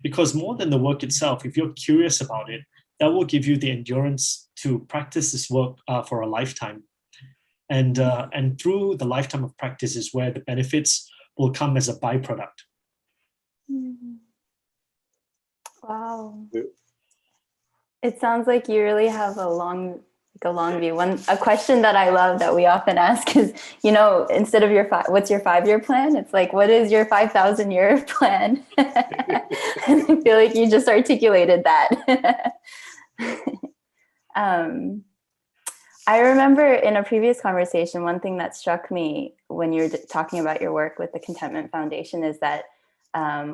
D: Because more than the work itself, if you're curious about it, that will give you the endurance to practice this work for a lifetime. And through the lifetime of practice is where the benefits will come as a byproduct.
C: Wow. It sounds like you really have a long view. A question that I love that we often ask is, instead of what's your 5-year plan? It's like, what is your 5,000-year plan? I feel like you just articulated that. I remember in a previous conversation, one thing that struck me when you're talking about your work with the Contentment Foundation is that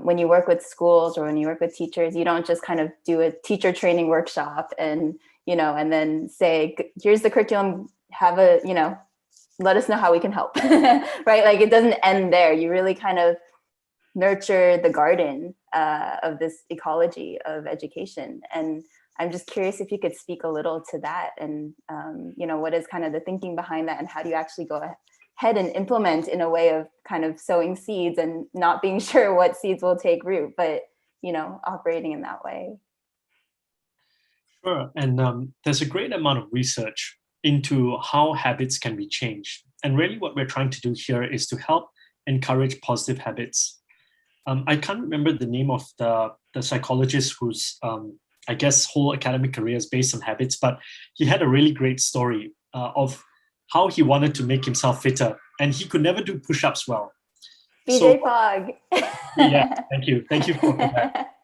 C: when you work with schools or when you work with teachers, you don't just kind of do a teacher training workshop and then say, here's the curriculum, let us know how we can help, right? Like, it doesn't end there. You really kind of nurture the garden of this ecology of education. And I'm just curious if you could speak a little to that and, what is kind of the thinking behind that, and how do you actually go ahead and implement in a way of kind of sowing seeds and not being sure what seeds will take root, but, operating in that way.
D: Sure. And there's a great amount of research into how habits can be changed. And really what we're trying to do here is to help encourage positive habits. I can't remember the name of the psychologist whose, I guess, whole academic career is based on habits, but he had a really great story of how he wanted to make himself fitter, and he could never do push-ups well.
C: BJ Fogg.
D: Yeah, thank you for that.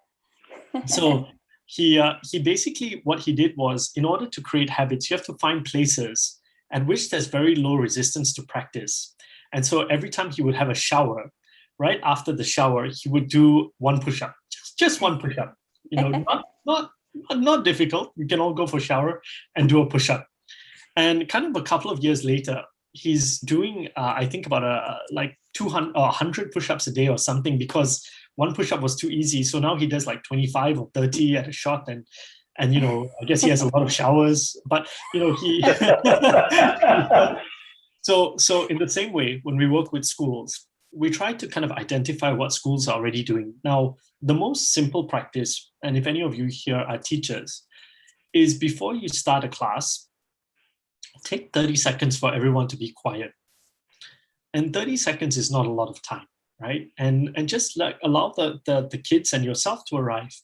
D: So he basically, what he did was, in order to create habits, you have to find places at which there's very low resistance to practice. And so every time he would have a shower, right after the shower, he would do one push-up, just one push-up. Not difficult. We can all go for a shower and do a push-up. And kind of a couple of years later, he's doing, I think, about like 200 or 100 push-ups a day or something, because one push-up was too easy. So now he does like 25 or 30 at a shot, and I guess he has a lot of showers. But he. So in the same way, when we work with schools, we try to kind of identify what schools are already doing. Now, the most simple practice, and if any of you here are teachers, is before you start a class, take 30 seconds for everyone to be quiet. And 30 seconds is not a lot of time, right? And just like allow the kids and yourself to arrive.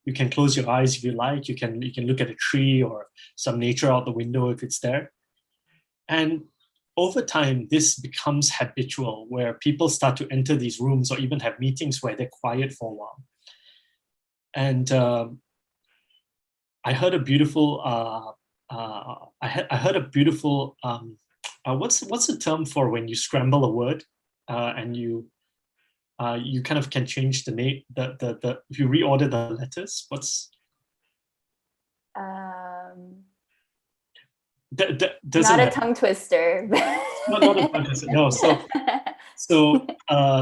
D: You can close your eyes if you like. You can look at a tree or some nature out the window if it's there. And over time, this becomes habitual, where people start to enter these rooms or even have meetings where they're quiet for a while. And I heard a beautiful. I heard a beautiful. What's the term for when you scramble a word and you kind of can change the name? If you reorder the letters, what's
C: not a tongue twister.
D: Not a tongue twister. No. So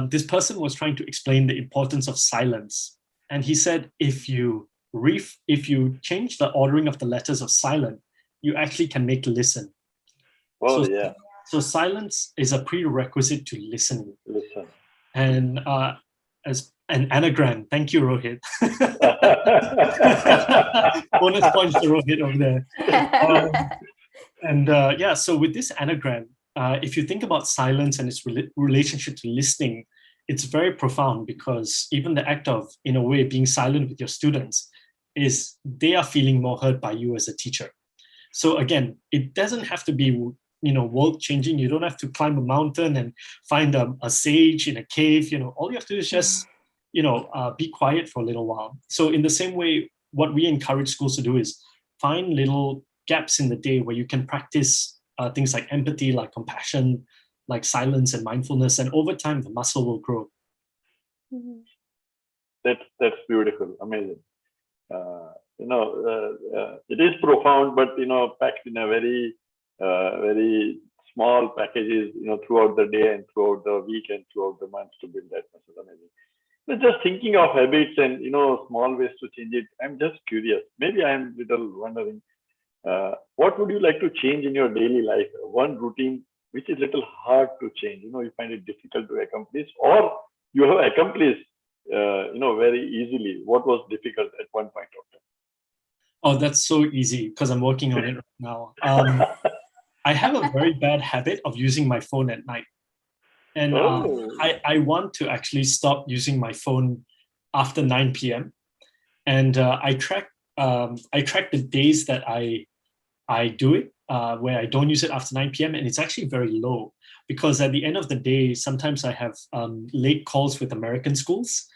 D: this person was trying to explain the importance of silence, and he said if you change the ordering of the letters of silent, you actually can make listen.
A: Oh,
D: so,
A: yeah.
D: So silence is a prerequisite to listening.
A: Listen.
D: And as an anagram, thank you, Rohit. Bonus points to Rohit over there. So with this anagram, if you think about silence and its relationship to listening, it's very profound, because even the act of, in a way, being silent with your students is they are feeling more heard by you as a teacher. So again, it doesn't have to be world changing. You don't have to climb a mountain and find a sage in a cave. All you have to do is just be quiet for a little while. So in the same way, what we encourage schools to do is find little gaps in the day where you can practice things like empathy, like compassion, like silence and mindfulness, and over time the muscle will grow.
C: Mm-hmm.
A: That's beautiful, amazing. It is profound, but packed in a very very small packages, throughout the day and throughout the week and throughout the month to build that muscle. Amazing. So just thinking of habits and small ways to change it, I'm just curious. Maybe I'm little wondering, what would you like to change in your daily life? One routine which is little hard to change. You find it difficult to accomplish, or you have accomplished, very easily. What was difficult at one point of time?
D: Oh, that's so easy, because I'm working on it right now. I have a very bad habit of using my phone at night. And I want to actually stop using my phone after 9 p.m. And I track the days that I do it, where I don't use it after 9 p.m. And it's actually very low, because at the end of the day, sometimes I have late calls with American schools.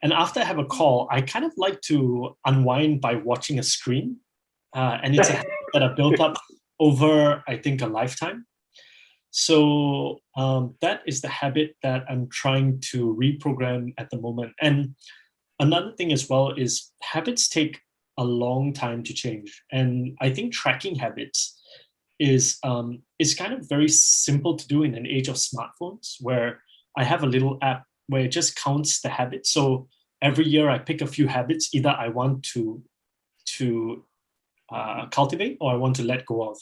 D: And after I have a call, I kind of like to unwind by watching a screen. And it's a habit that I built up over, I think, a lifetime. So that is the habit that I'm trying to reprogram at the moment. And another thing as well is habits take a long time to change. And I think tracking habits is kind of very simple to do in an age of smartphones, where I have a little app where it just counts the habits. So every year I pick a few habits either I want to cultivate or I want to let go of.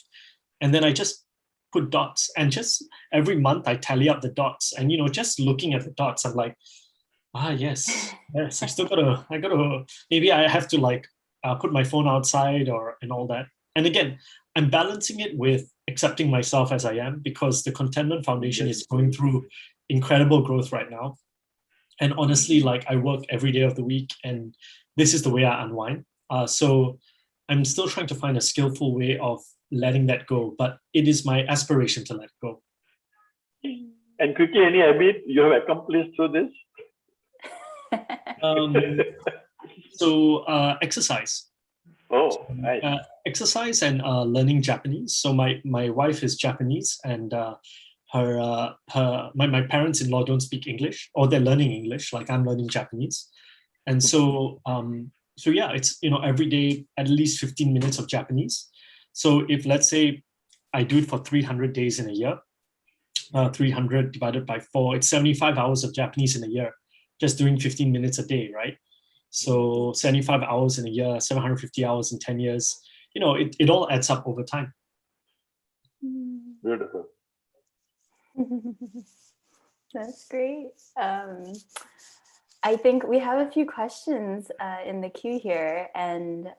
D: And then I just put dots, and just every month I tally up the dots. And, just looking at the dots, I'm like, yes, I still maybe I have to put my phone outside and all that. And again, I'm balancing it with accepting myself as I am, because the Contentment Foundation is going through incredible growth right now. And honestly, like I work every day of the week, and this is the way I unwind. So I'm still trying to find a skillful way of letting that go, but it is my aspiration to let go.
A: And quickly, any habit you have accomplished through this?
D: So exercise.
A: Oh, nice.
D: Exercise and learning Japanese. So my wife is Japanese, and my parents-in-law don't speak English, or they're learning English, like I'm learning Japanese. And so so yeah, it's every day at least 15 minutes of Japanese. So if let's say I do it for 300 days in a year, 300 divided by 4, it's 75 hours of Japanese in a year, just doing 15 minutes a day, right? So 75 hours in a year, 750 hours in 10 years, it all adds up over time.
A: Beautiful.
C: That's great. I think we have a few questions in the queue here, and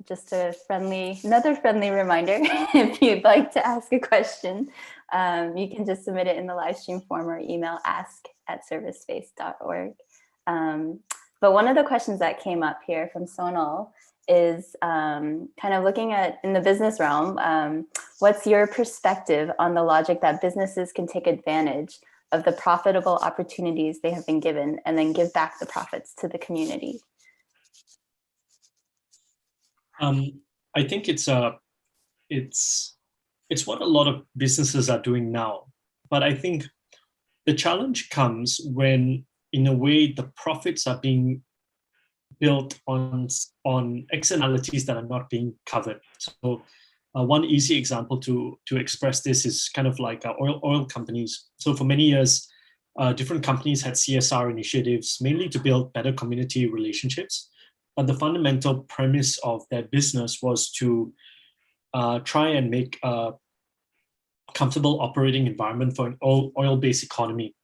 C: just another friendly reminder, if you'd like to ask a question, you can just submit it in the live stream form or email ask@servicespace.org. But one of the questions that came up here from Sonal is kind of looking at, in the business realm, what's your perspective on the logic that businesses can take advantage of the profitable opportunities they have been given and then give back the profits to the community?
D: I think it's what a lot of businesses are doing now. But I think the challenge comes when, in a way, the profits are being built on externalities that are not being covered. So one easy example to express this is kind of like oil companies. So for many years, different companies had CSR initiatives, mainly to build better community relationships. But the fundamental premise of their business was to try and make a comfortable operating environment for an oil-based economy,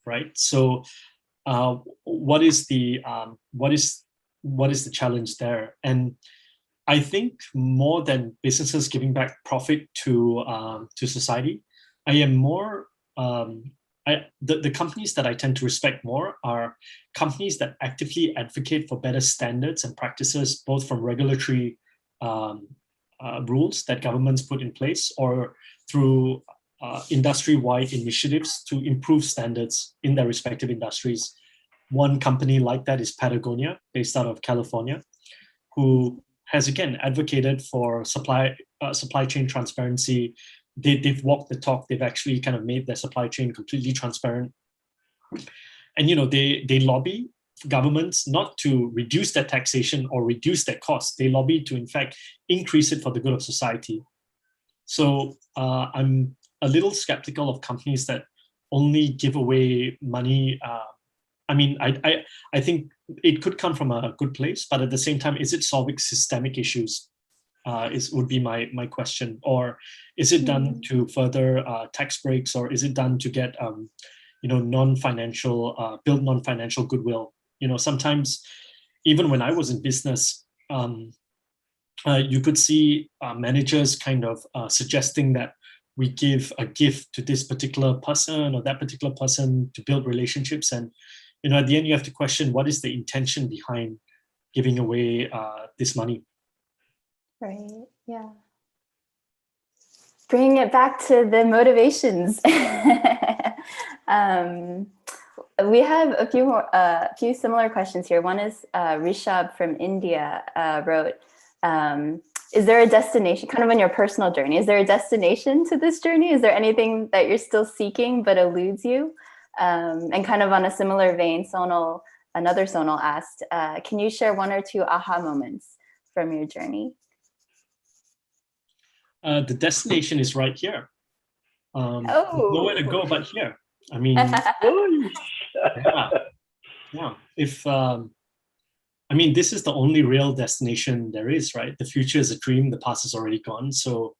D: right? So what is the challenge there? And I think more than businesses giving back profit to society, I am more the companies that I tend to respect more are companies that actively advocate for better standards and practices, both from regulatory rules that governments put in place or through industry-wide initiatives to improve standards in their respective industries. One company like that is Patagonia, based out of California, who has again advocated for supply chain transparency. They've walked the talk. They've actually kind of made their supply chain completely transparent. And they lobby governments not to reduce their taxation or reduce their costs. They lobby to, in fact, increase it for the good of society. So I'm a little skeptical of companies that only give away money. I think it could come from a good place, but at the same time, is it solving systemic issues? Would be my question. Or is it done to further tax breaks, or is it done to get build non-financial goodwill? Sometimes even when I was in business, you could see managers kind of suggesting that we give a gift to this particular person or that particular person to build relationships. And, at the end, you have to question, what is the intention behind giving away this money?
C: Right, yeah. Bringing it back to the motivations. We have a few similar questions here. One is Rishab from India wrote, is there a destination, kind of on your personal journey, is there a destination to this journey? Is there anything that you're still seeking but eludes you? And kind of on a similar vein, another Sonal asked, can you share one or two aha moments from your journey?
D: The destination is right here. Nowhere to go but here. I mean, yeah. If this is the only real destination there is, right? The future is a dream. The past is already gone. So,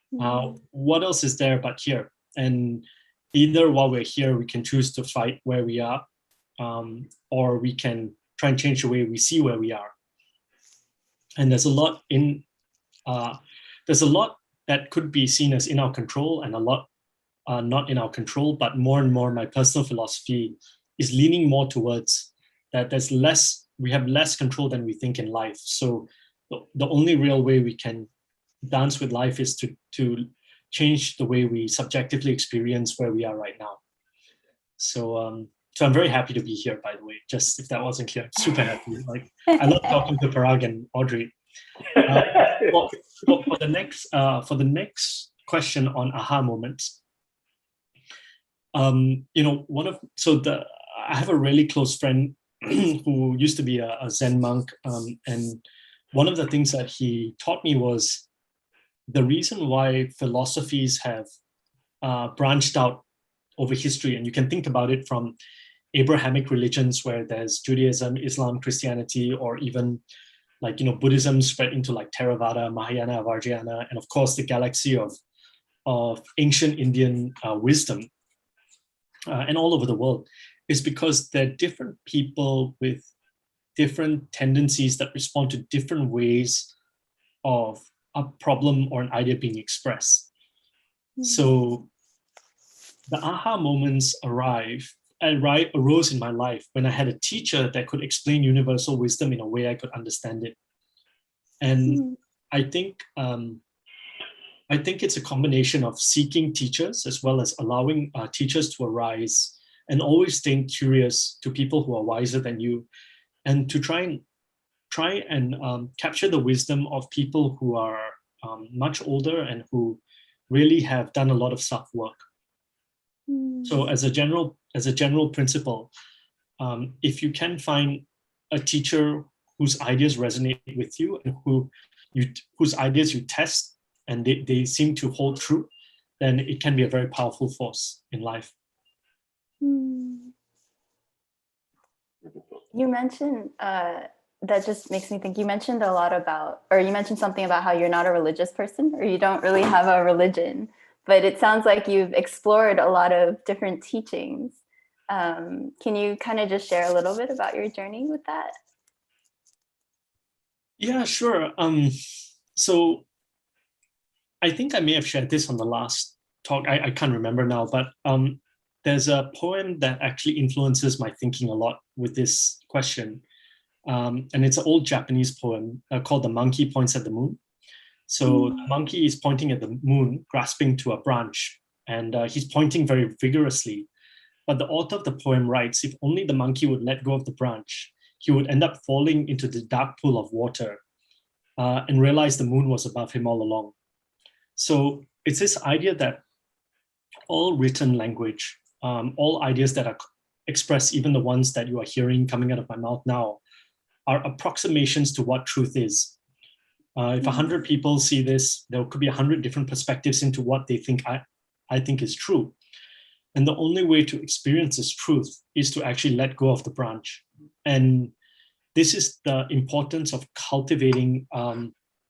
D: what else is there but here? And either while we're here, we can choose to fight where we are, or we can try and change the way we see where we are. And there's a lot that could be seen as in our control, and a lot not in our control. But more and more, my personal philosophy is leaning more towards that we have less control than we think in life. So the only real way we can dance with life is to change the way we subjectively experience where we are right now. So so I'm very happy to be here, by the way, just if that wasn't clear. Super happy. Like, I love talking to Parag and Audrey. For the next question on aha moments, I have a really close friend who used to be a Zen monk, and one of the things that he taught me was the reason why philosophies have branched out over history, and you can think about it from Abrahamic religions where there's Judaism, Islam, Christianity, or even Buddhism spread into like Theravada, Mahayana, Vajrayana, and of course the galaxy of ancient Indian wisdom and all over the world, is because they're different people with different tendencies that respond to different ways of a problem or an idea being expressed. So the aha moments arose in my life when I had a teacher that could explain universal wisdom in a way I could understand it. And I think it's a combination of seeking teachers as well as allowing teachers to arise, and always staying curious to people who are wiser than you, and to try and capture the wisdom of people who are much older and who really have done a lot of self-work. So as a general principle, if you can find a teacher whose ideas resonate with you and whose ideas you test and they seem to hold true, then it can be a very powerful force in life.
C: You mentioned, that just makes me think, you mentioned a lot about, or you mentioned something about how you're not a religious person, or you don't really have a religion, but it sounds like you've explored a lot of different teachings. Can you kind of just share a little bit about your journey with that?
D: Yeah, sure. So I think I may have shared this on the last talk. I can't remember now, but there's a poem that actually influences my thinking a lot with this question. And it's an old Japanese poem called The Monkey Points at the Moon. So the monkey is pointing at the moon, grasping to a branch, and he's pointing very vigorously. But the author of the poem writes, if only the monkey would let go of the branch, he would end up falling into the dark pool of water and realize the moon was above him all along. So it's this idea that all written language, all ideas that are expressed, even the ones that you are hearing coming out of my mouth now, are approximations to what truth is. If 100 people see this, there could be 100 different perspectives into what they think I think is true. And the only way to experience this truth is to actually let go of the branch. And this is the importance of cultivating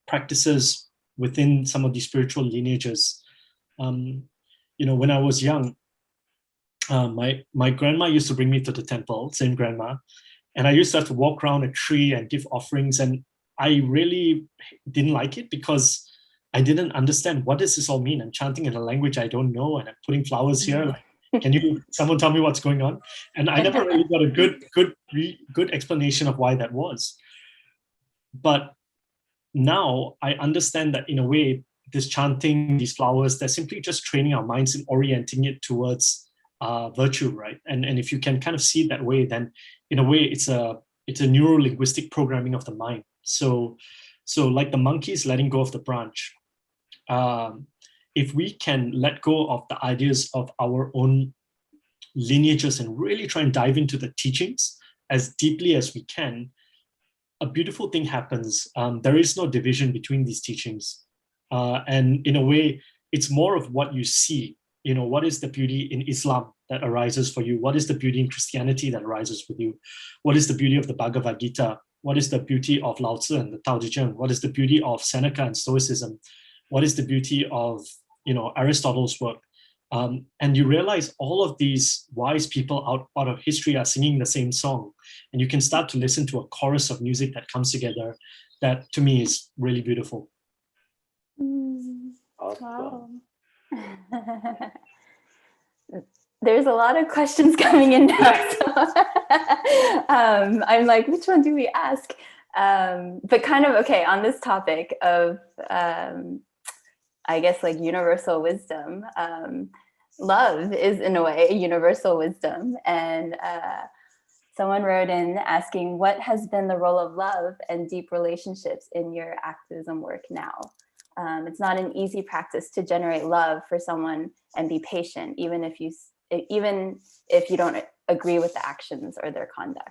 D: practices within some of these spiritual lineages. When I was young, my grandma used to bring me to the temple, same grandma, and I used to have to walk around a tree and give offerings. And I really didn't like it because I didn't understand, what does this all mean? I'm chanting in a language I don't know, and I'm putting flowers here. Like, can someone tell me what's going on? And I never really got a good explanation of why that was. But now I understand that in a way, this chanting, these flowers, they're simply just training our minds and orienting it towards virtue, right? And if you can kind of see it that way, then in a way it's a neuro-linguistic programming of the mind. So like the monkeys letting go of the branch, if we can let go of the ideas of our own lineages and really try and dive into the teachings as deeply as we can, a beautiful thing happens. There is no division between these teachings. And in a way, it's more of what you see. What is the beauty in Islam that arises for you? What is the beauty in Christianity that arises with you? What is the beauty of the Bhagavad Gita? What is the beauty of Lao Tzu and the Tao Te Ching? What is the beauty of Seneca and Stoicism? What is the beauty of Aristotle's work? And you realize all of these wise people out of history are singing the same song. And you can start to listen to a chorus of music that comes together that to me is really beautiful.
A: Awesome.
C: Wow. There's a lot of questions coming in now. So I'm like, which one do we ask? But kind of, okay, on this topic of, I guess, like universal wisdom, love is in a way a universal wisdom. And someone wrote in asking, what has been the role of love and deep relationships in your activism work now? It's not an easy practice to generate love for someone and be patient, even if you don't agree with the actions or their conduct.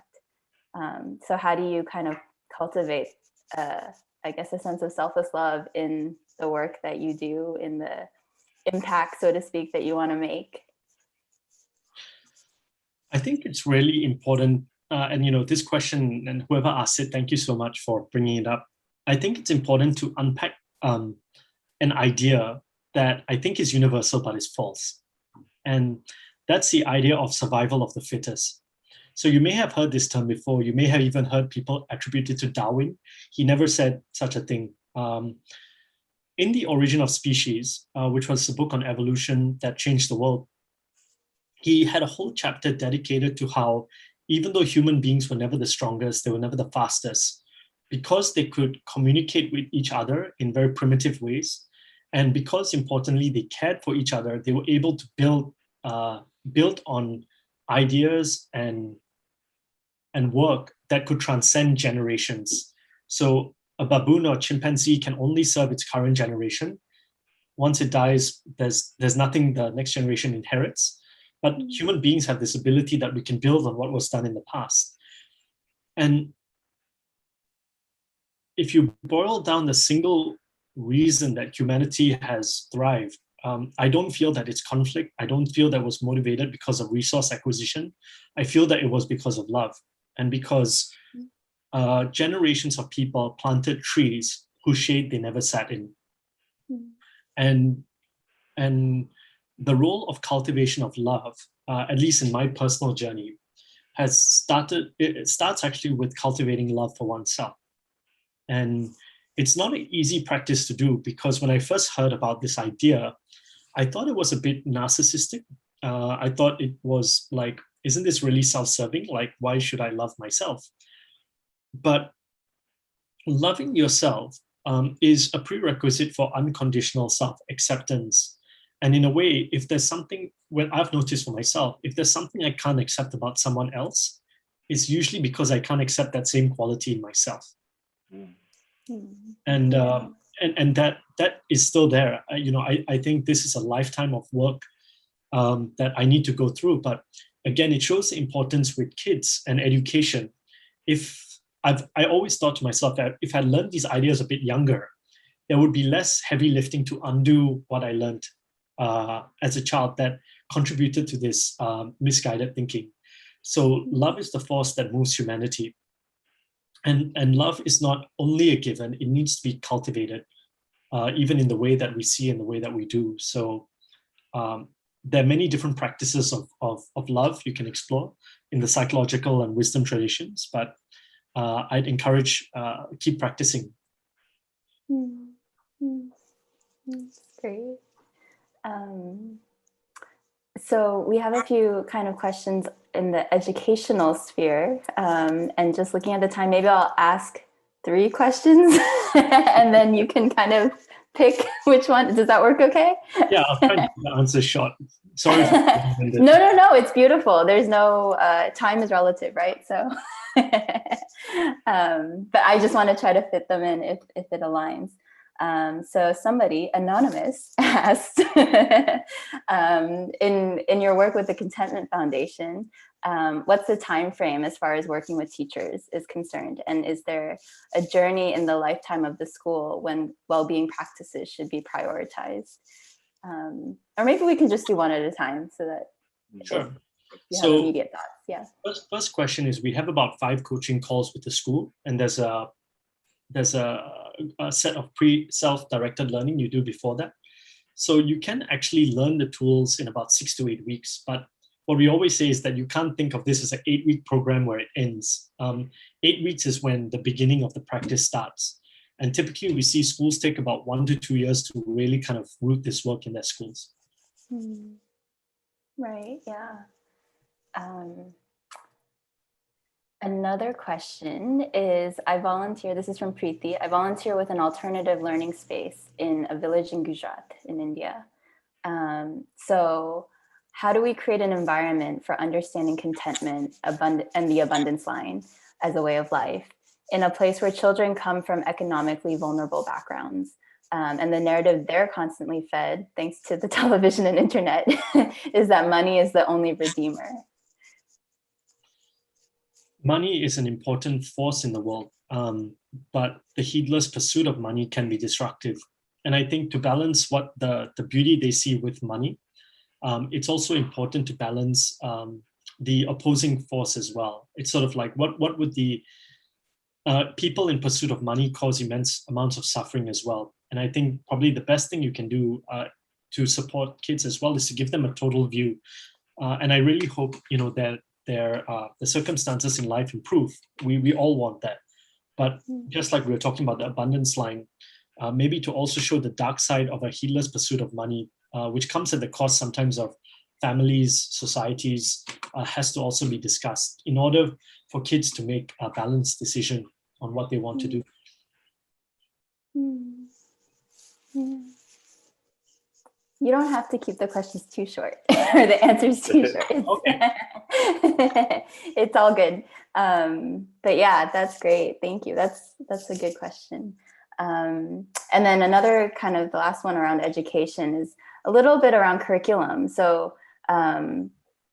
C: So how do you kind of cultivate, I guess, a sense of selfless love in the work that you do, in the impact, so to speak, that you want to make?
D: I think it's really important, and this question, and whoever asked it, thank you so much for bringing it up. I think it's important to unpack an idea that I think is universal but is false. And that's the idea of survival of the fittest. So you may have heard this term before. You may have even heard people attribute it to Darwin. He never said such a thing. In The Origin of Species, which was a book on evolution that changed the world, he had a whole chapter dedicated to how, even though human beings were never the strongest, they were never the fastest, because they could communicate with each other in very primitive ways, and because, importantly, they cared for each other, they were able to build on ideas and work that could transcend generations. So a baboon or chimpanzee can only serve its current generation. Once it dies, there's nothing the next generation inherits. But human beings have this ability that we can build on what was done in the past. And if you boil down the single reason that humanity has thrived, I don't feel that it's conflict. I don't feel that it was motivated because of resource acquisition. I feel that it was because of love, and because generations of people planted trees whose shade they never sat in. And the role of cultivation of love, at least in my personal journey, it starts actually with cultivating love for oneself. And it's not an easy practice to do, because when I first heard about this idea, I thought it was a bit narcissistic. I thought it was like, isn't this really self-serving? Like, why should I love myself? But loving yourself is a prerequisite for unconditional self-acceptance. And in a way, if there's something, when I've noticed for myself, if there's something I can't accept about someone else, it's usually because I can't accept that same quality in myself. And that is still there. I think this is a lifetime of work that I need to go through. But again, it shows the importance with kids and education. I always thought to myself that if I learned these ideas a bit younger, there would be less heavy lifting to undo what I learned as a child that contributed to this misguided thinking. So love is the force that moves humanity. And love is not only a given, it needs to be cultivated, even in the way that we see and the way that we do. So there are many different practices of love you can explore in the psychological and wisdom traditions, but I'd encourage keep practicing.
C: Great. So we have a few kind of questions in the educational sphere, and just looking at the time, maybe I'll ask 3 questions and then you can kind of pick which one. Does that work okay?
D: Yeah, I'll try to keep the answer short. Sorry.
C: No, it's beautiful. There's no, time is relative, right? So, but I just want to try to fit them in if it aligns. So somebody, anonymous, asked, in your work with the Contentment Foundation, what's the time frame as far as working with teachers is concerned? And is there a journey in the lifetime of the school when well-being practices should be prioritized? Or maybe we can just do one at a time so that
D: sure.
C: you have immediate thoughts. Yeah.
D: First question is, we have about 5 coaching calls with the school, and there's a set of self-directed learning you do before that. So you can actually learn the tools in about 6 to 8 weeks. But what we always say is that you can't think of this as an 8-week program where it ends. 8 weeks is when the beginning of the practice starts. And typically we see schools take about 1 to 2 years to really kind of root this work in their schools.
C: Right, yeah. Another question is, I volunteer, this is from Preeti, I volunteer with an alternative learning space in a village in Gujarat in India. So how do we create an environment for understanding contentment and the abundance line as a way of life in a place where children come from economically vulnerable backgrounds? And the narrative they're constantly fed, thanks to the television and internet, is that money is the only redeemer.
D: Money is an important force in the world, but the heedless pursuit of money can be destructive. And I think to balance what the beauty they see with money, it's also important to balance the opposing force as well. It's sort of like, what would the people in pursuit of money cause immense amounts of suffering as well. And I think probably the best thing you can do to support kids as well is to give them a total view. And I really hope, that the circumstances in life improve. We all want that. But just like we were talking about the abundance line, maybe to also show the dark side of a heedless pursuit of money, which comes at the cost sometimes of families, societies, has to also be discussed in order for kids to make a balanced decision on what they want to do.
C: Yeah. You don't have to keep the questions too short or the answers too short. It's all good. But yeah, that's great. Thank you. That's a good question. And then another kind of the last one around education is a little bit around curriculum. So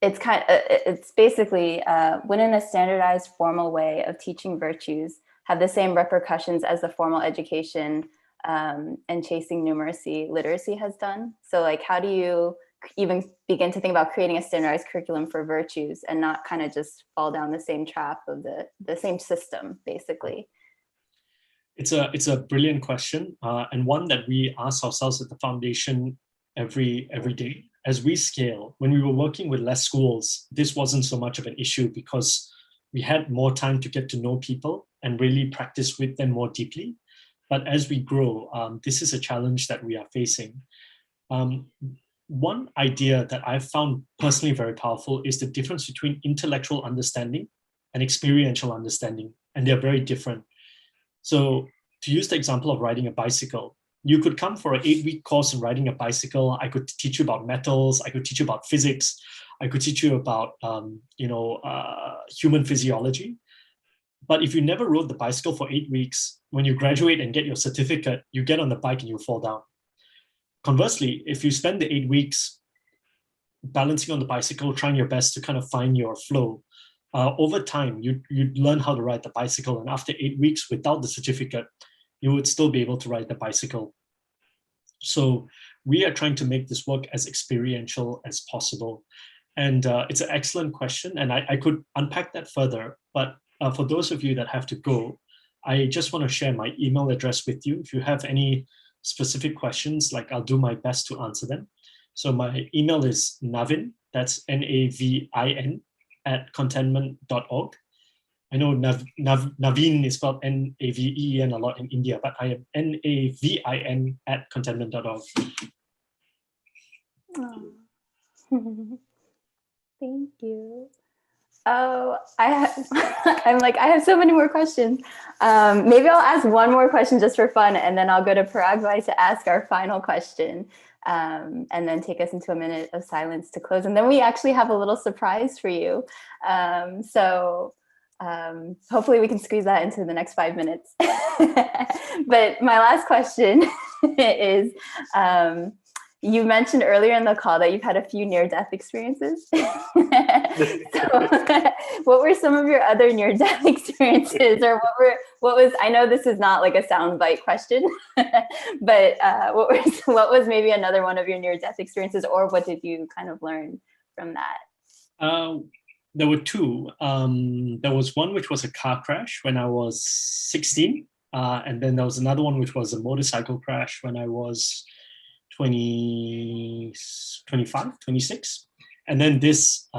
C: it's basically wouldn't a standardized formal way of teaching virtues have the same repercussions as the formal education and chasing numeracy literacy has done? So like, how do you even begin to think about creating a standardized curriculum for virtues and not kind of just fall down the same trap of the same system, basically?
D: It's a brilliant question, and one that we ask ourselves at the foundation every day. As we scale, when we were working with less schools, this wasn't so much of an issue because we had more time to get to know people and really practice with them more deeply. But as we grow, this is a challenge that we are facing. One idea that I've found personally very powerful is the difference between intellectual understanding and experiential understanding, and they're very different. So to use the example of riding a bicycle, you could come for an 8-week course in riding a bicycle. I could teach you about metals. I could teach you about physics. I could teach you about human physiology. But if you never rode the bicycle for 8 weeks, when you graduate and get your certificate, you get on the bike and you fall down. Conversely, if you spend the 8 weeks balancing on the bicycle, trying your best to kind of find your flow, over time, you learn how to ride the bicycle. And after 8 weeks without the certificate, you would still be able to ride the bicycle. So we are trying to make this work as experiential as possible. And it's an excellent question. And I could unpack that further. But for those of you that have to go, I just want to share my email address with you. If you have any specific questions, like I'll do my best to answer them. So my email is Navin, that's Navin @contentment.org. I know Navin is spelled Naven a lot in India, but I am Navin @contentment.org.
C: Thank you. Oh, I'm like, I have so many more questions. Maybe I'll ask one more question just for fun, and then I'll go to Paragvai to ask our final question, and then take us into a minute of silence to close. And then we actually have a little surprise for you. So hopefully we can squeeze that into the next 5 minutes. But my last question is, you mentioned earlier in the call that you've had a few near-death experiences. So what were some of your other near-death experiences, or what was, I know this is not like a soundbite question, but what was maybe another one of your near-death experiences, or what did you kind of learn from that?
D: There were two. There was one which was a car crash when I was 16. And then there was another one which was a motorcycle crash when I was 25, 26. And then this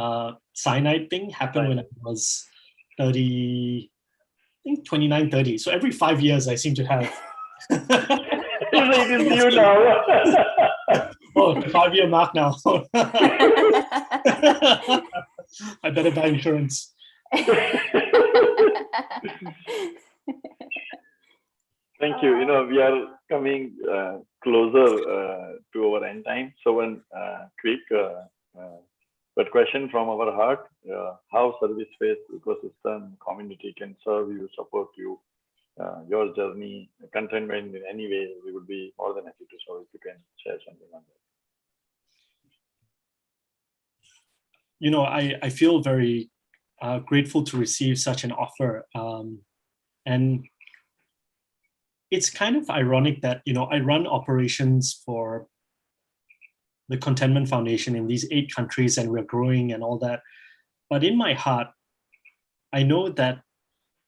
D: cyanide thing happened when I was 30, I think 29, 30. So every 5 years I seem to have.
A: It is you now.
D: Oh, the 5-year mark now. I better buy insurance.
A: Thank you. You know, we are coming closer to our end time. So one quick but question from our heart: how service-based ecosystem community can serve you, support you, your journey, contentment in any way? We would be more than happy to. So if you can share something on that.
D: You know, I feel very grateful to receive such an offer, and it's kind of ironic that, you know, I run operations for the Contentment Foundation in these 8 countries, and we're growing and all that. But in my heart, I know that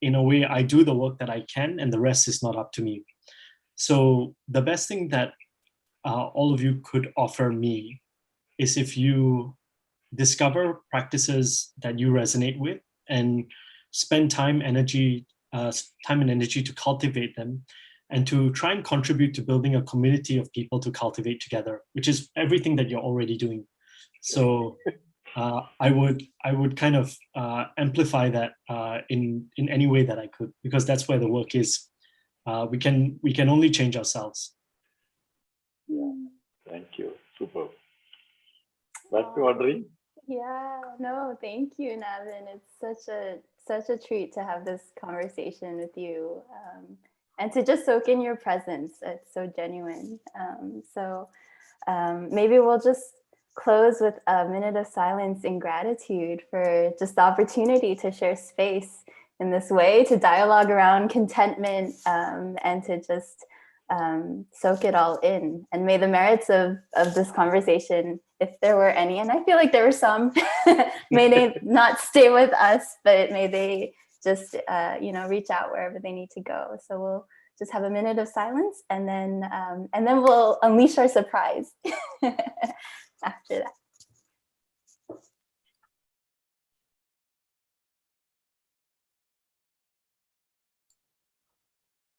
D: in a way I do the work that I can, and the rest is not up to me. So the best thing that all of you could offer me is if you discover practices that you resonate with and spend time and energy to cultivate them, and to try and contribute to building a community of people to cultivate together, which is everything that you're already doing. So I would kind of amplify that in any way that I could, because that's where the work is. We can only change ourselves.
A: Yeah. Thank you. Super. Back to Audrey.
C: Yeah, no, thank you, Navin. It's such a treat to have this conversation with you, and to just soak in your presence. It's so genuine. Maybe we'll just close with a minute of silence in gratitude for just the opportunity to share space in this way, to dialogue around contentment, and to just soak it all in. And may the merits of this conversation, if there were any, and I feel like there were some, may they not stay with us, but may they just reach out wherever they need to go. So we'll just have a minute of silence, and then we'll unleash our surprise after that.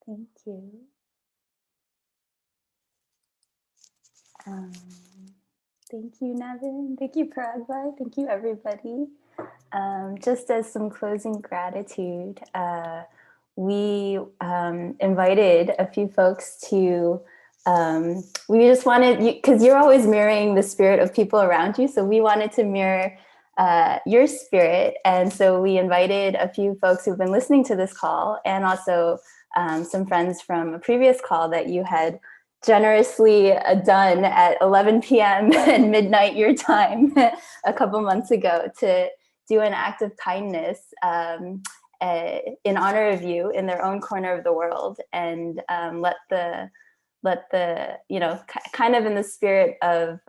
C: Thank you. Thank you, Navin. Thank you, Paragbai. Thank you, everybody. Just as some closing gratitude, we invited a few folks to, we just wanted, because you're always mirroring the spirit of people around you, so we wanted to mirror your spirit. And so we invited a few folks who've been listening to this call, and also some friends from a previous call that you had generously done at 11 p.m. and midnight your time a couple months ago, to do an act of kindness in honor of you in their own corner of the world, and let the kind of in the spirit of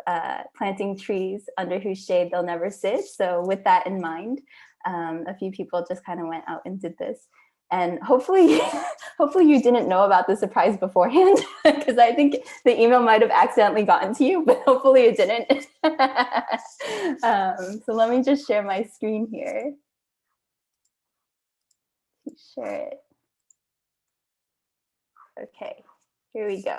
C: planting trees under whose shade they'll never sit. So with that in mind, a few people just kind of went out and did this. And hopefully you didn't know about the surprise beforehand, because I think the email might have accidentally gotten to you, but hopefully it didn't. So let me just share my screen here. Share it. Okay, here we go.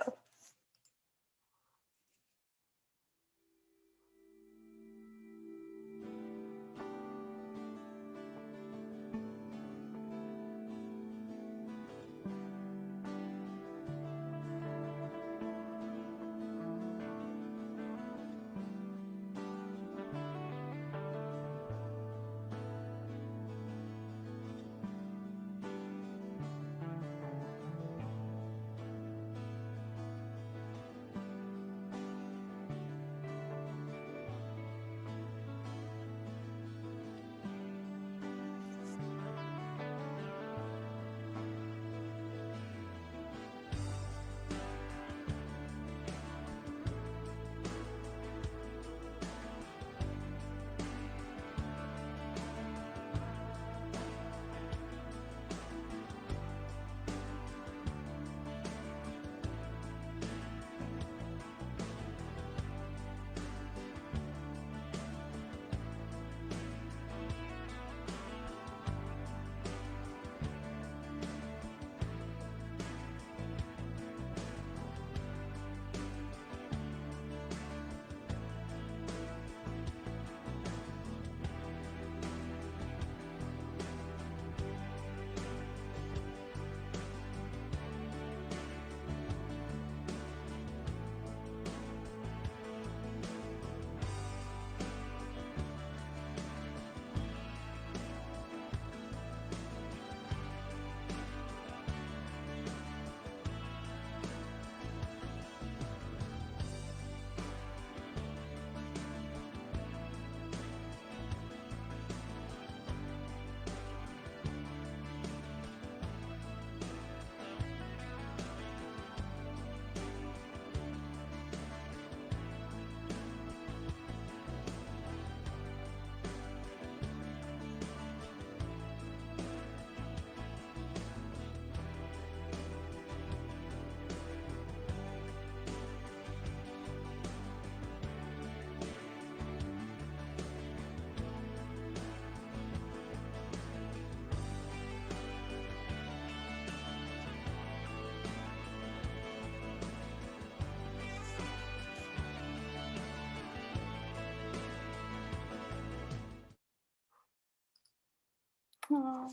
C: Aw.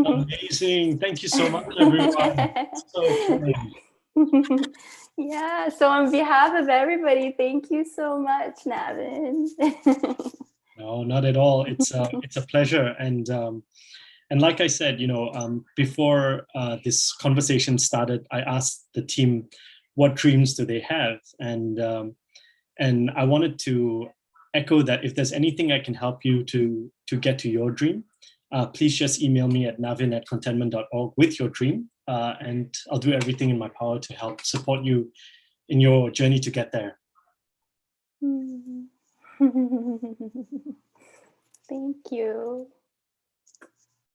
D: Amazing. Thank you so much, everyone. So kind.
C: Yeah, so on behalf of everybody, thank you so much, Navin.
D: No, not at all. It's a pleasure. And like I said, before this conversation started, I asked the team, what dreams do they have? And I wanted to echo that if there's anything I can help you to get to your dream, please just email me at navin@contentment.org with your dream, and I'll do everything in my power to help support you in your journey to get there.
C: Thank you.